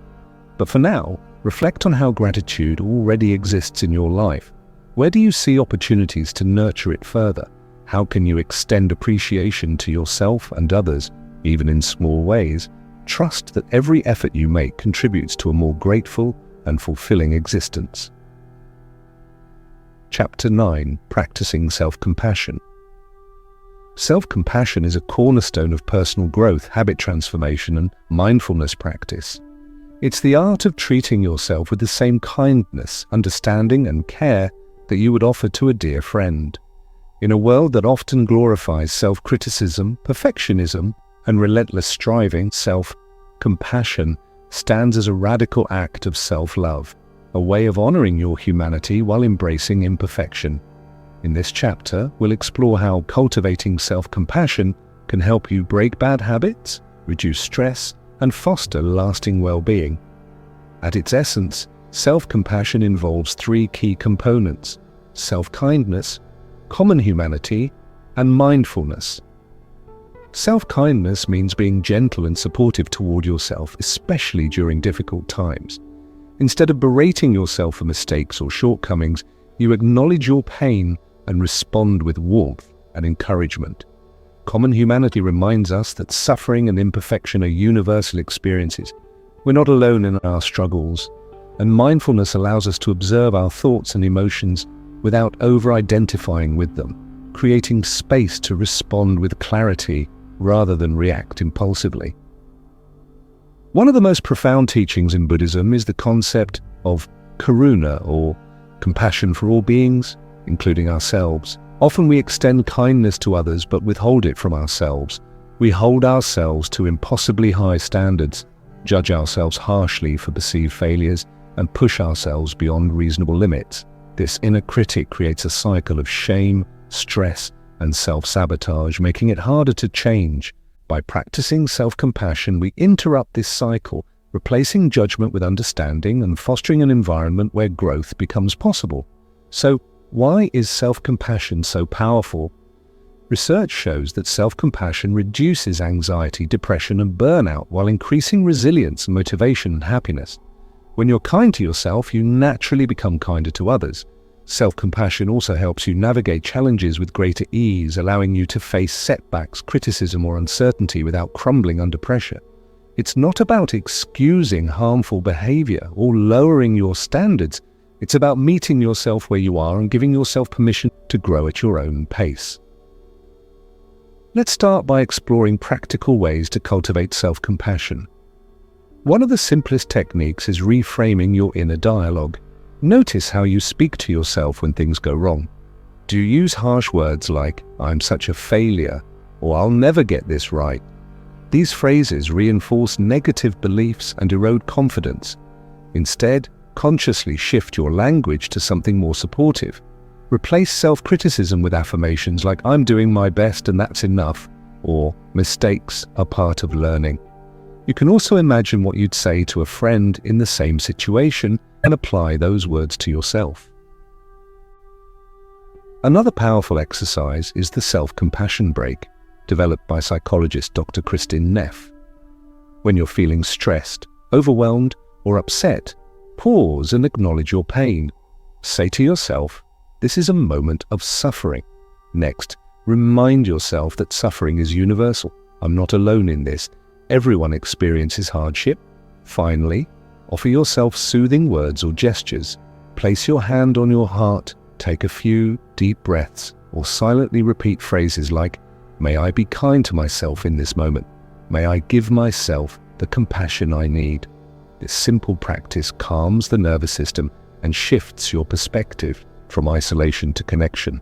But for now, reflect on how gratitude already exists in your life. Where do you see opportunities to nurture it further? How can you extend appreciation to yourself and others, even in small ways? Trust that every effort you make contributes to a more grateful and fulfilling existence. Chapter 9. Practicing Self-Compassion. Self-compassion is a cornerstone of personal growth, habit transformation, and mindfulness practice. It's the art of treating yourself with the same kindness, understanding, and care that you would offer to a dear friend. In a world that often glorifies self-criticism, perfectionism, and relentless striving, self-compassion stands as a radical act of self-love, a way of honoring your humanity while embracing imperfection. In this chapter, we'll explore how cultivating self-compassion can help you break bad habits, reduce stress, and foster lasting well-being. At its essence, self-compassion involves three key components: self-kindness, common humanity, and mindfulness. Self-kindness means being gentle and supportive toward yourself, especially during difficult times. Instead of berating yourself for mistakes or shortcomings, you acknowledge your pain and respond with warmth and encouragement. Common humanity reminds us that suffering and imperfection are universal experiences. We're not alone in our struggles, and mindfulness allows us to observe our thoughts and emotions without over-identifying with them, creating space to respond with clarity rather than react impulsively. One of the most profound teachings in Buddhism is the concept of karuna, or compassion for all beings, including ourselves. Often we extend kindness to others but withhold it from ourselves. We hold ourselves to impossibly high standards, judge ourselves harshly for perceived failures, and push ourselves beyond reasonable limits. This inner critic creates a cycle of shame, stress, and self-sabotage, making it harder to change. By practicing self-compassion, we interrupt this cycle, replacing judgment with understanding and fostering an environment where growth becomes possible. So, Why is self-compassion so powerful? Research shows that self-compassion reduces anxiety, depression, and burnout while increasing resilience, motivation, and happiness. When you're kind to yourself, you naturally become kinder to others. Self-compassion also helps you navigate challenges with greater ease, allowing you to face setbacks, criticism, or uncertainty without crumbling under pressure. It's not about excusing harmful behavior or lowering your standards. It's about meeting yourself where you are and giving yourself permission to grow at your own pace. Let's start by exploring practical ways to cultivate self-compassion. One of the simplest techniques is reframing your inner dialogue. Notice how you speak to yourself when things go wrong. Do you use harsh words like, "I'm such a failure," or "I'll never get this right"? These phrases reinforce negative beliefs and erode confidence. Instead, consciously shift your language to something more supportive. Replace self-criticism with affirmations like, "I'm doing my best and that's enough," or "Mistakes are part of learning." You can also imagine what you'd say to a friend in the same situation and apply those words to yourself. Another powerful exercise is the self-compassion break, developed by psychologist Dr. Kristin Neff. When you're feeling stressed, overwhelmed, or upset, pause and acknowledge your pain. Say to yourself, "This is a moment of suffering." Next, remind yourself that suffering is universal. "I'm not alone in this. Everyone experiences hardship." Finally, offer yourself soothing words or gestures. Place your hand on your heart, take a few deep breaths, or silently repeat phrases like, "May I be kind to myself in this moment. May I give myself the compassion I need." This simple practice calms the nervous system and shifts your perspective from isolation to connection.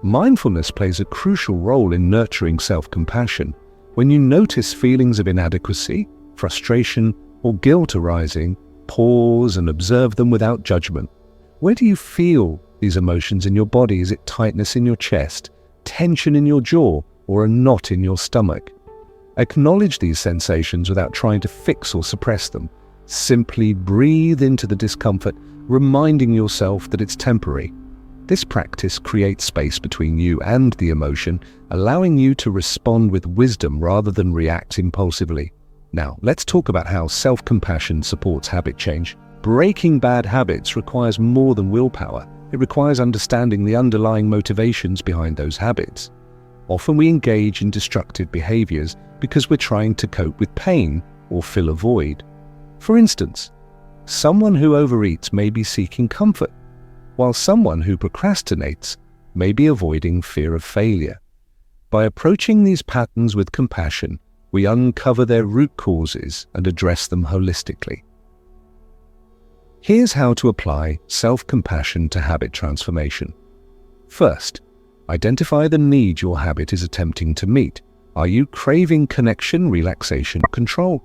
Mindfulness plays a crucial role in nurturing self-compassion. When you notice feelings of inadequacy, frustration, or guilt arising, pause and observe them without judgment. Where do you feel these emotions in your body? Is it tightness in your chest, tension in your jaw, or a knot in your stomach? Acknowledge these sensations without trying to fix or suppress them. Simply breathe into the discomfort, reminding yourself that it's temporary. This practice creates space between you and the emotion, allowing you to respond with wisdom rather than react impulsively. Now, let's talk about how self-compassion supports habit change. Breaking bad habits requires more than willpower. It requires understanding the underlying motivations behind those habits. Often we engage in destructive behaviors because we're trying to cope with pain or fill a void. For instance, someone who overeats may be seeking comfort, while someone who procrastinates may be avoiding fear of failure. By approaching these patterns with compassion, we uncover their root causes and address them holistically. Here's how to apply self-compassion to habit transformation. First, identify the need your habit is attempting to meet. Are you craving connection, relaxation, or control?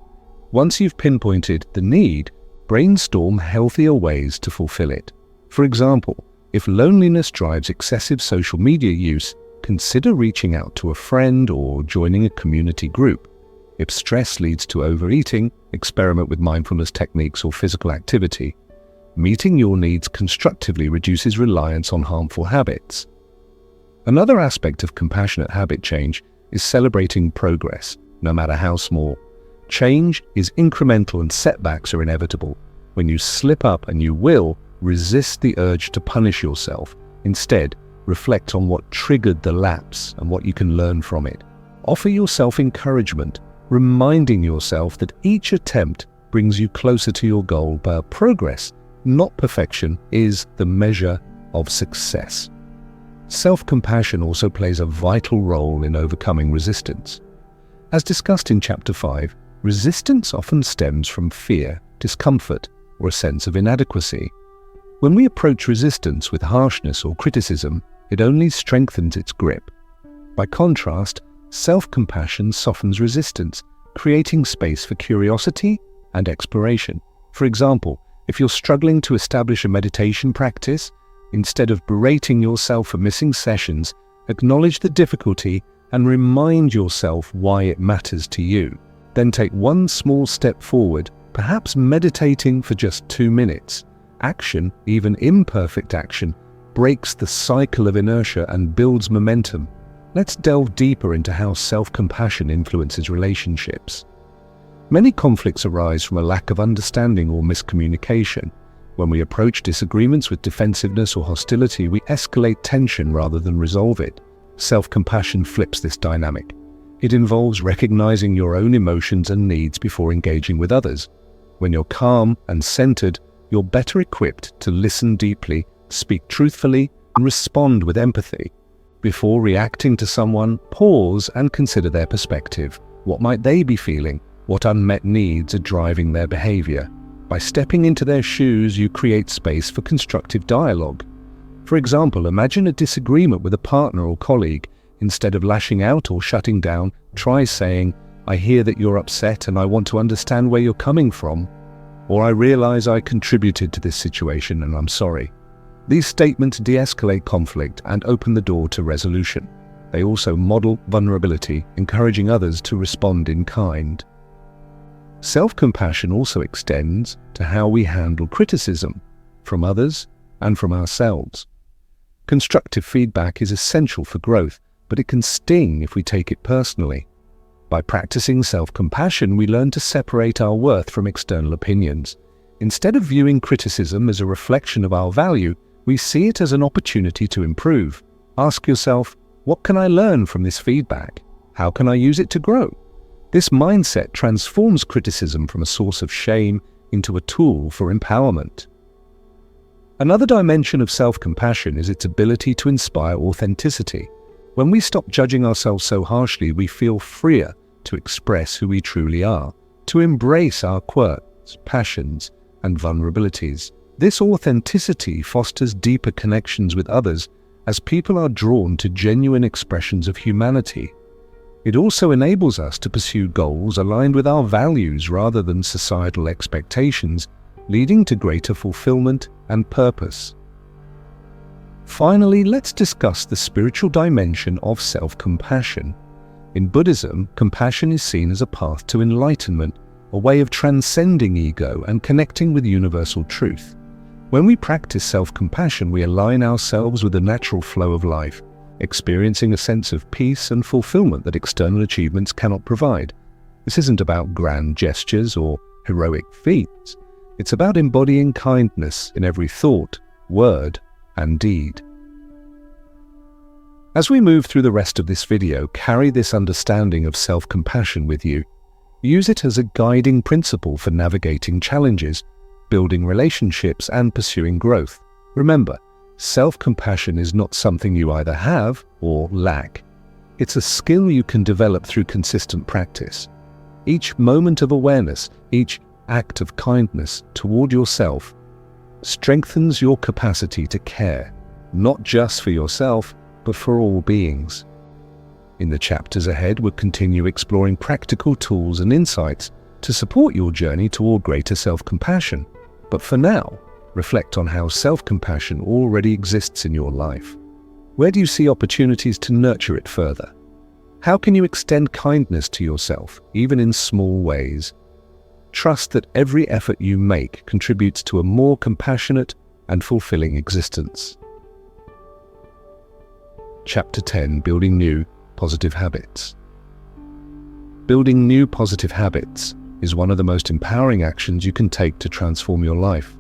Once you've pinpointed the need, brainstorm healthier ways to fulfill it. For example, if loneliness drives excessive social media use, consider reaching out to a friend or joining a community group. If stress leads to overeating, experiment with mindfulness techniques or physical activity. Meeting your needs constructively reduces reliance on harmful habits. Another aspect of compassionate habit change is celebrating progress, no matter how small. Change is incremental and setbacks are inevitable. When you slip up, and you will, resist the urge to punish yourself. Instead, reflect on what triggered the lapse and what you can learn from it. Offer yourself encouragement, reminding yourself that each attempt brings you closer to your goal, but progress, not perfection, is the measure of success. Self-compassion also plays a vital role in overcoming resistance. As discussed in Chapter 5, resistance often stems from fear, discomfort, or a sense of inadequacy. When we approach resistance with harshness or criticism, it only strengthens its grip. By contrast, self-compassion softens resistance, creating space for curiosity and exploration. For example, if you're struggling to establish a meditation practice, instead of berating yourself for missing sessions, acknowledge the difficulty and remind yourself why it matters to you. Then take one small step forward, perhaps meditating for just 2 minutes. Action, even imperfect action, breaks the cycle of inertia and builds momentum. Let's delve deeper into how self-compassion influences relationships. Many conflicts arise from a lack of understanding or miscommunication. When we approach disagreements with defensiveness or hostility, we escalate tension rather than resolve it. Self-compassion flips this dynamic. It involves recognizing your own emotions and needs before engaging with others. When you're calm and centered, you're better equipped to listen deeply, speak truthfully, and respond with empathy. Before reacting to someone, pause and consider their perspective. What might they be feeling? What unmet needs are driving their behavior? By stepping into their shoes, you create space for constructive dialogue. For example, imagine a disagreement with a partner or colleague. Instead of lashing out or shutting down, try saying, "I hear that you're upset and I want to understand where you're coming from." Or, "I realize I contributed to this situation and I'm sorry." These statements de-escalate conflict and open the door to resolution. They also model vulnerability, encouraging others to respond in kind. Self-compassion also extends to how we handle criticism from others and from ourselves. Constructive feedback is essential for growth, but it can sting if we take it personally. By practicing self-compassion, we learn to separate our worth from external opinions. Instead of viewing criticism as a reflection of our value, we see it as an opportunity to improve. Ask yourself, what can I learn from this feedback? How can I use it to grow? This mindset transforms criticism from a source of shame into a tool for empowerment. Another dimension of self-compassion is its ability to inspire authenticity. When we stop judging ourselves so harshly, we feel freer to express who we truly are, to embrace our quirks, passions, and vulnerabilities. This authenticity fosters deeper connections with others as people are drawn to genuine expressions of humanity. It also enables us to pursue goals aligned with our values rather than societal expectations, leading to greater fulfillment and purpose. Finally, let's discuss the spiritual dimension of self-compassion. In Buddhism, compassion is seen as a path to enlightenment, a way of transcending ego and connecting with universal truth. When we practice self-compassion, we align ourselves with the natural flow of life, experiencing a sense of peace and fulfillment that external achievements cannot provide. This isn't about grand gestures or heroic feats. It's about embodying kindness in every thought, word, and deed. As we move through the rest of this video, carry this understanding of self-compassion with you. Use it as a guiding principle for navigating challenges, building relationships, and pursuing growth. Remember, self-compassion is not something you either have or lack. It's a skill you can develop through consistent practice. Each moment of awareness, each act of kindness toward yourself strengthens your capacity to care, not just for yourself, but for all beings. In the chapters ahead, we'll continue exploring practical tools and insights to support your journey toward greater self-compassion. But for now, reflect on how self-compassion already exists in your life. Where do you see opportunities to nurture it further? How can you extend kindness to yourself, even in small ways? Trust that every effort you make contributes to a more compassionate and fulfilling existence. Chapter 10: Building New Positive Habits. Building new positive habits is one of the most empowering actions you can take to transform your life.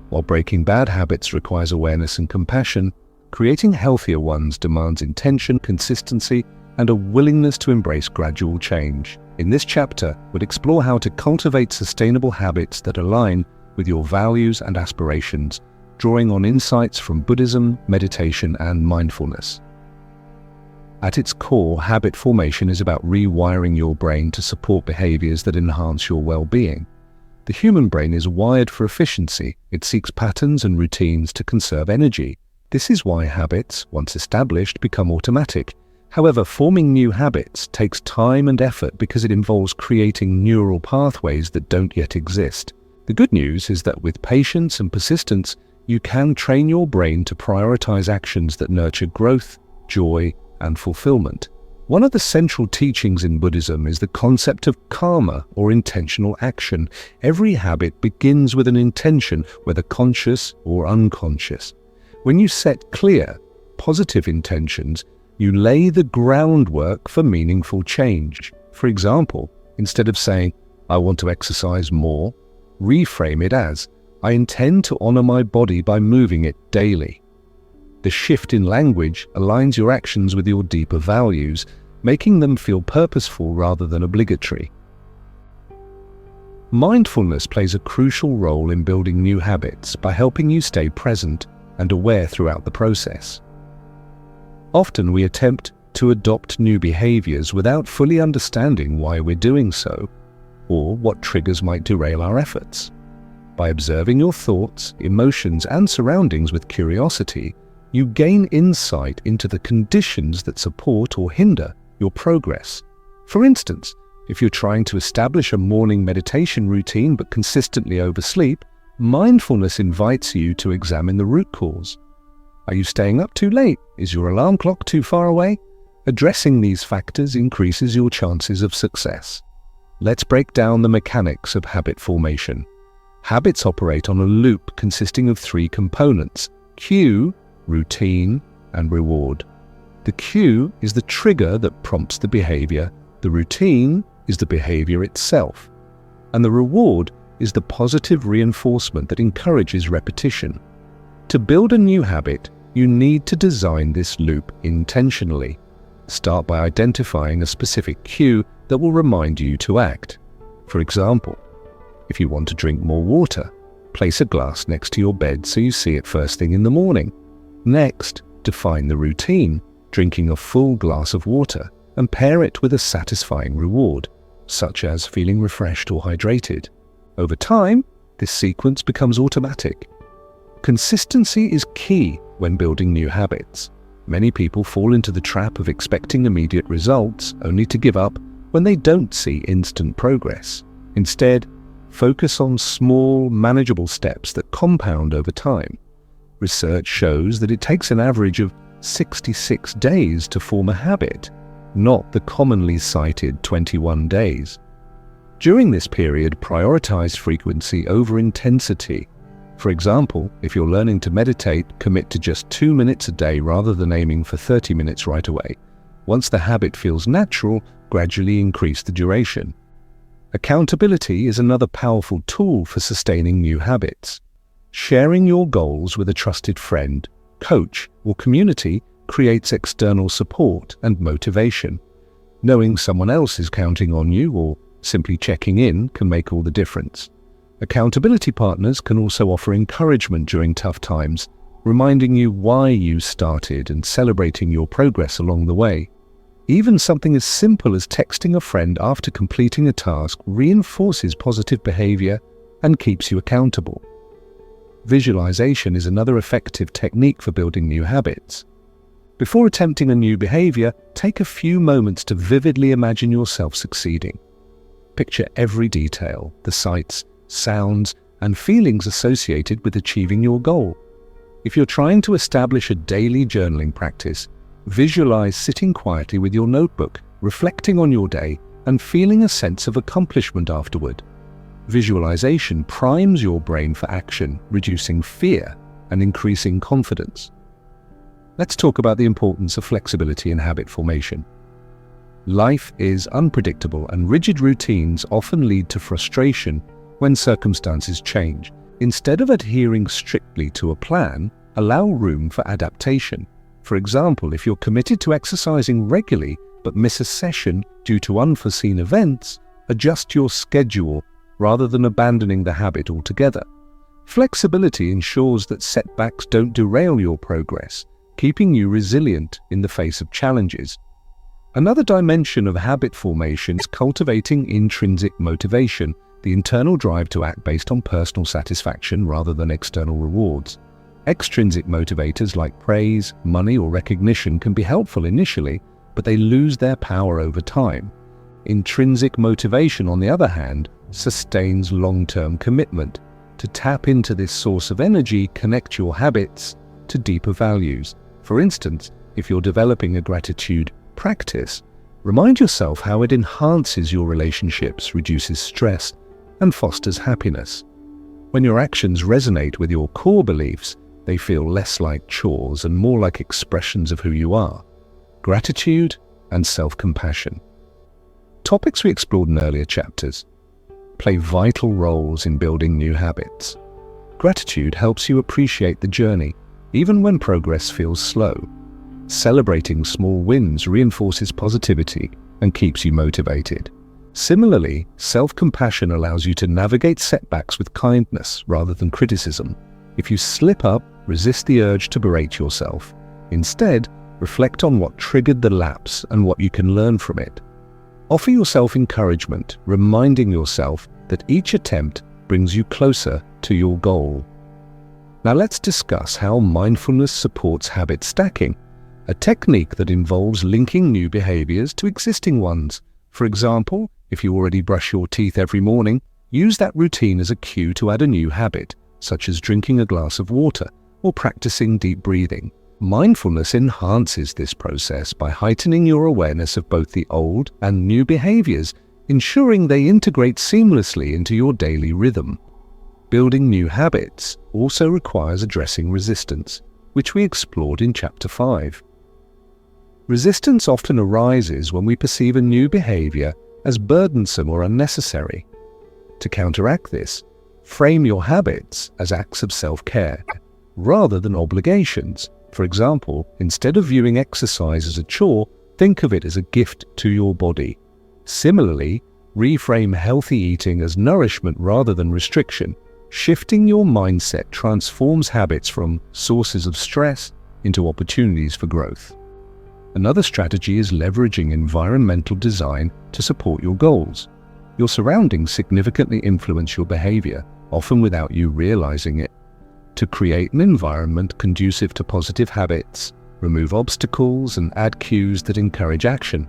While breaking bad habits requires awareness and compassion, creating healthier ones demands intention, consistency, and a willingness to embrace gradual change. In this chapter, we'll explore how to cultivate sustainable habits that align with your values and aspirations, drawing on insights from Buddhism, meditation, and mindfulness. At its core, habit formation is about rewiring your brain to support behaviors that enhance your well-being. The human brain is wired for efficiency. It seeks patterns and routines to conserve energy. This is why habits, once established, become automatic. However, forming new habits takes time and effort because it involves creating neural pathways that don't yet exist. The good news is that with patience and persistence, you can train your brain to prioritize actions that nurture growth, joy, and fulfillment. One of the central teachings in Buddhism is the concept of karma, or intentional action. Every habit begins with an intention, whether conscious or unconscious. When you set clear, positive intentions, you lay the groundwork for meaningful change. For example, instead of saying, "I want to exercise more," reframe it as, "I intend to honor my body by moving it daily." The shift in language aligns your actions with your deeper values, making them feel purposeful rather than obligatory. Mindfulness plays a crucial role in building new habits by helping you stay present and aware throughout the process. Often we attempt to adopt new behaviors without fully understanding why we're doing so, or what triggers might derail our efforts. By observing your thoughts, emotions, and surroundings with curiosity, you gain insight into the conditions that support or hinder your progress. For instance, if you're trying to establish a morning meditation routine but consistently oversleep, mindfulness invites you to examine the root cause. Are you staying up too late? Is your alarm clock too far away? Addressing these factors increases your chances of success. Let's break down the mechanics of habit formation. Habits operate on a loop consisting of three components: cue, routine, and reward. The cue is the trigger that prompts the behavior, the routine is the behavior itself, and the reward is the positive reinforcement that encourages repetition. To build a new habit, you need to design this loop intentionally. Start by identifying a specific cue that will remind you to act. For example, if you want to drink more water, place a glass next to your bed so you see it first thing in the morning. Next, define the routine, drinking a full glass of water, and pair it with a satisfying reward, such as feeling refreshed or hydrated. Over time, this sequence becomes automatic. Consistency is key when building new habits. Many people fall into the trap of expecting immediate results only to give up when they don't see instant progress. Instead, focus on small, manageable steps that compound over time. Research shows that it takes an average of 66 days to form a habit, not the commonly cited 21 days. During this period, prioritize frequency over intensity. For example, if you're learning to meditate, commit to just 2 minutes a day rather than aiming for 30 minutes right away. Once the habit feels natural, gradually increase the duration. Accountability is another powerful tool for sustaining new habits. Sharing your goals with a trusted friend, coach, or community creates external support and motivation. Knowing someone else is counting on you or simply checking in can make all the difference. Accountability partners can also offer encouragement during tough times, reminding you why you started and celebrating your progress along the way. Even something as simple as texting a friend after completing a task reinforces positive behavior and keeps you accountable. Visualization is another effective technique for building new habits. Before attempting a new behavior, take a few moments to vividly imagine yourself succeeding. Picture every detail, the sights, sounds, and feelings associated with achieving your goal. If you're trying to establish a daily journaling practice, visualize sitting quietly with your notebook, reflecting on your day, and feeling a sense of accomplishment afterward. Visualization primes your brain for action, reducing fear and increasing confidence. Let's talk about the importance of flexibility in habit formation. Life is unpredictable, and rigid routines often lead to frustration when circumstances change. Instead of adhering strictly to a plan, allow room for adaptation. For example, if you're committed to exercising regularly but miss a session due to unforeseen events, adjust your schedule rather than abandoning the habit altogether. Flexibility ensures that setbacks don't derail your progress, keeping you resilient in the face of challenges. Another dimension of habit formation is cultivating intrinsic motivation, the internal drive to act based on personal satisfaction rather than external rewards. Extrinsic motivators like praise, money, or recognition can be helpful initially, but they lose their power over time. Intrinsic motivation, on the other hand, sustains long-term commitment. To tap into this source of energy, connect your habits to deeper values. For instance, if you're developing a gratitude practice, remind yourself how it enhances your relationships, reduces stress, and fosters happiness. When your actions resonate with your core beliefs, They feel less like chores and more like expressions of who you are. Gratitude and self-compassion. Topics we explored in earlier chapters play vital roles in building new habits. Gratitude helps you appreciate the journey, even when progress feels slow. Celebrating small wins reinforces positivity and keeps you motivated. Similarly, self-compassion allows you to navigate setbacks with kindness rather than criticism. If you slip up, resist the urge to berate yourself. Instead, reflect on what triggered the lapse and what you can learn from it. Offer yourself encouragement, reminding yourself that each attempt brings you closer to your goal. Now let's discuss how mindfulness supports habit stacking, a technique that involves linking new behaviors to existing ones. For example, if you already brush your teeth every morning, use that routine as a cue to add a new habit, such as drinking a glass of water or practicing deep breathing. Mindfulness enhances this process by heightening your awareness of both the old and new behaviors, ensuring they integrate seamlessly into your daily rhythm. Building new habits also requires addressing resistance, which we explored in Chapter 5. Resistance often arises when we perceive a new behavior as burdensome or unnecessary. To counteract this, frame your habits as acts of self-care, rather than obligations. For example, instead of viewing exercise as a chore, think of it as a gift to your body. Similarly, reframe healthy eating as nourishment rather than restriction. Shifting your mindset transforms habits from sources of stress into opportunities for growth. Another strategy is leveraging environmental design to support your goals. Your surroundings significantly influence your behavior, often without you realizing it. To create an environment conducive to positive habits, remove obstacles and add cues that encourage action.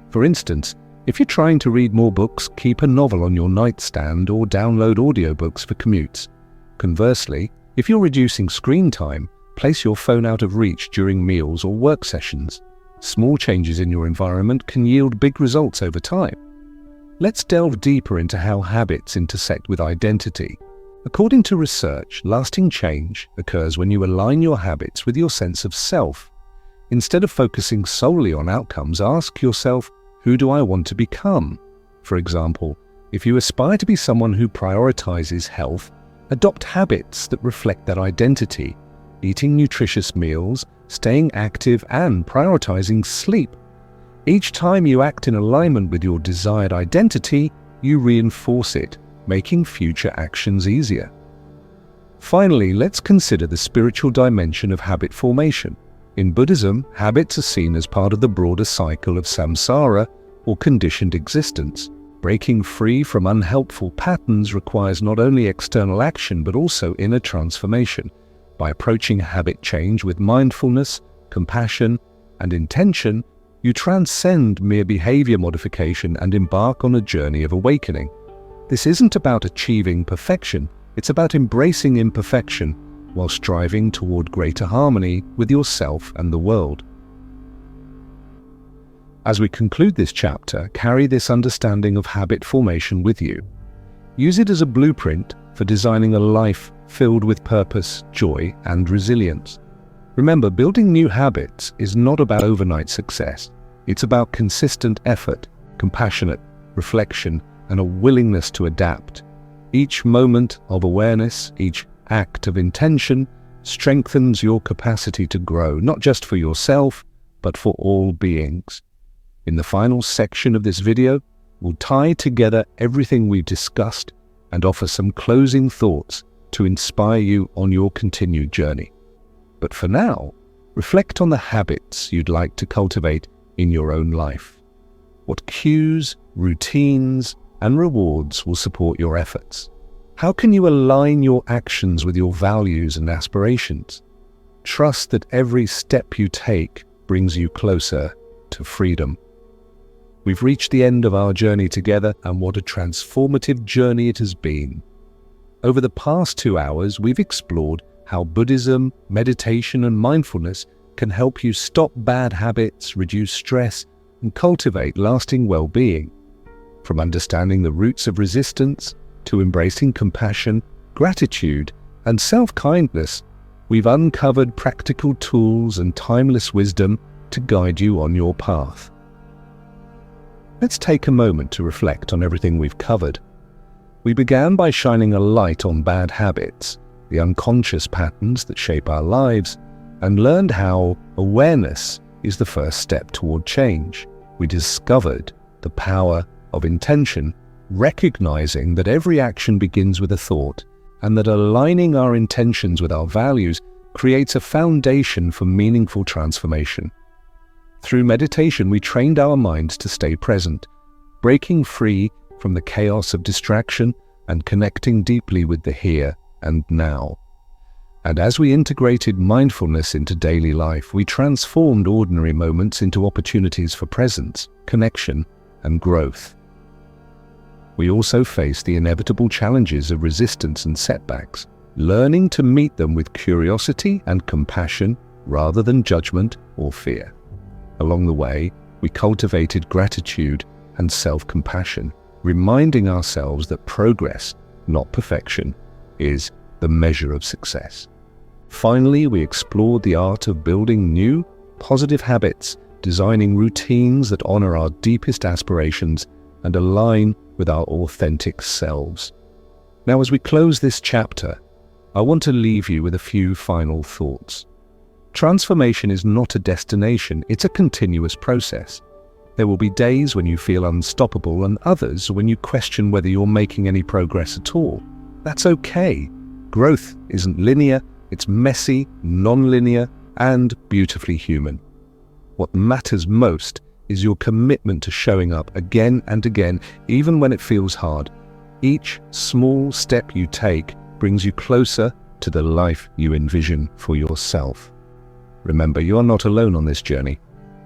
For instance, if you're trying to read more books, keep a novel on your nightstand or download audiobooks for commutes. Conversely, if you're reducing screen time, place your phone out of reach during meals or work sessions. Small changes in your environment can yield big results over time. Let's delve deeper into how habits intersect with identity. According to research, lasting change occurs when you align your habits with your sense of self. Instead of focusing solely on outcomes, ask yourself, who do I want to become? For example, if you aspire to be someone who prioritizes health, adopt habits that reflect that identity, eating nutritious meals, staying active, and prioritizing sleep. Each time you act in alignment with your desired identity, you reinforce it, making future actions easier. Finally, let's consider the spiritual dimension of habit formation. In Buddhism, habits are seen as part of the broader cycle of samsara, or conditioned existence. Breaking free from unhelpful patterns requires not only external action but also inner transformation. By approaching habit change with mindfulness, compassion, and intention, you transcend mere behavior modification and embark on a journey of awakening. This isn't about achieving perfection, it's about embracing imperfection while striving toward greater harmony with yourself and the world. As we conclude this chapter, carry this understanding of habit formation with you. Use it as a blueprint for designing a life filled with purpose, joy, and resilience. Remember, building new habits is not about overnight success. It's about consistent effort, compassionate reflection, and a willingness to adapt. Each moment of awareness, each act of intention, strengthens your capacity to grow, not just for yourself, but for all beings. In the final section of this video, we'll tie together everything we've discussed and offer some closing thoughts to inspire you on your continued journey. But for now, reflect on the habits you'd like to cultivate in your own life. What cues, routines, and rewards will support your efforts? How can you align your actions with your values and aspirations? Trust that every step you take brings you closer to freedom. We've reached the end of our journey together, and what a transformative journey it has been. Over the past 2 hours, we've explored how Buddhism, meditation, and mindfulness can help you stop bad habits, reduce stress, and cultivate lasting well-being. From understanding the roots of resistance to embracing compassion, gratitude, and self-kindness, we've uncovered practical tools and timeless wisdom to guide you on your path. Let's take a moment to reflect on everything we've covered. We began by shining a light on bad habits, the unconscious patterns that shape our lives, and learned how awareness is the first step toward change. We discovered the power of intention, recognizing that every action begins with a thought, and that aligning our intentions with our values creates a foundation for meaningful transformation. Through meditation, we trained our minds to stay present, breaking free from the chaos of distraction and connecting deeply with the here and now. And as we integrated mindfulness into daily life, we transformed ordinary moments into opportunities for presence, connection, and growth. We also face the inevitable challenges of resistance and setbacks, learning to meet them with curiosity and compassion rather than judgment or fear. Along the way, we cultivated gratitude and self-compassion, reminding ourselves that progress, not perfection, is the measure of success. Finally, we explored the art of building new, positive habits, designing routines that honor our deepest aspirations and align with our authentic selves. Now, as we close this chapter, I want to leave you with a few final thoughts. Transformation is not a destination, it's a continuous process. There will be days when you feel unstoppable and others when you question whether you're making any progress at all. That's okay. Growth isn't linear, it's messy, non-linear, and beautifully human. What matters most is your commitment to showing up again and again, even when it feels hard. Each small step you take brings you closer to the life you envision for yourself. Remember, you are not alone on this journey.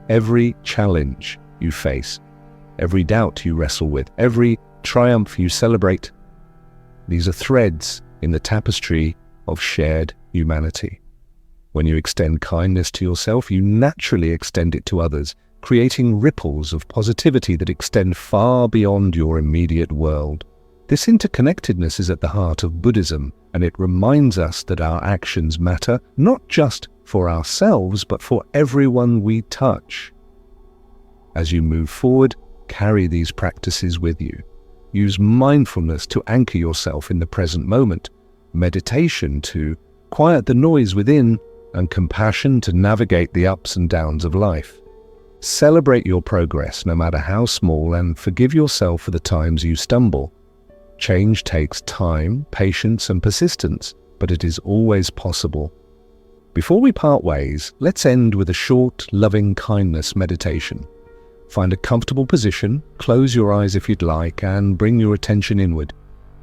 Every challenge you face, every doubt you wrestle with, every triumph you celebrate, these are threads in the tapestry of shared humanity. When you extend kindness to yourself, you naturally extend it to others, creating ripples of positivity that extend far beyond your immediate world. This interconnectedness is at the heart of Buddhism, and it reminds us that our actions matter not just for ourselves, but for everyone we touch. As you move forward, carry these practices with you. Use mindfulness to anchor yourself in the present moment, meditation to quiet the noise within, and compassion to navigate the ups and downs of life. Celebrate your progress, no matter how small, and forgive yourself for the times you stumble. Change takes time, patience, and persistence, but it is always possible. Before we part ways, let's end with a short, loving kindness meditation. Find a comfortable position, close your eyes if you'd like, and bring your attention inward.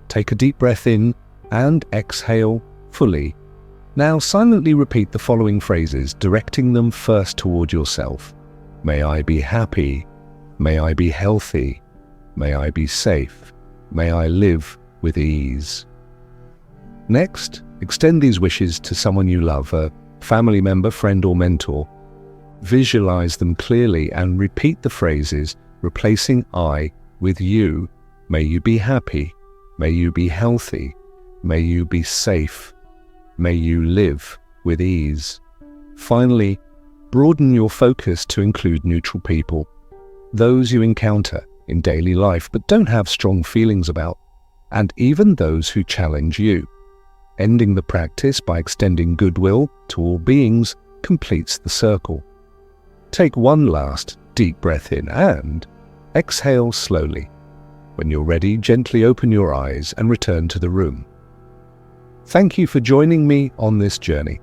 Take a deep breath in and exhale fully. Now silently repeat the following phrases, directing them first toward yourself. May I be happy. May I be healthy. May I be safe. May I live with ease. Next, extend these wishes to someone you love, a family member, friend, or mentor. Visualize them clearly and repeat the phrases, replacing I with you. May you be happy. May you be healthy. May you be safe. May you live with ease. Finally, broaden your focus to include neutral people, those you encounter in daily life but don't have strong feelings about, and even those who challenge you. Ending the practice by extending goodwill to all beings completes the circle. Take one last deep breath in and exhale slowly. When you're ready, gently open your eyes and return to the room. Thank you for joining me on this journey.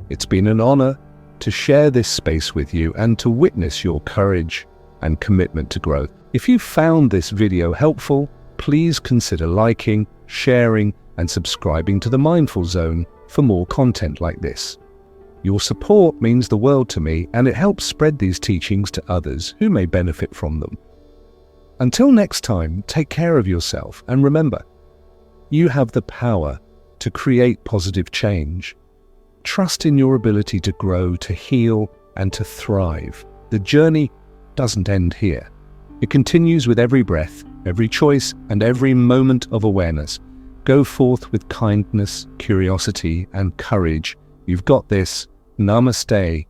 It's been an honor to share this space with you and to witness your courage and commitment to growth. If you found this video helpful, please consider liking, sharing, and subscribing to the Mindful Zone for more content like this. Your support means the world to me, and it helps spread these teachings to others who may benefit from them. Until next time, take care of yourself, and remember, you have the power to create positive change. Trust in your ability to grow, to heal, and to thrive. The journey doesn't end here. It continues with every breath, every choice, and every moment of awareness. Go forth with kindness, curiosity, and courage, You've got this. Namaste.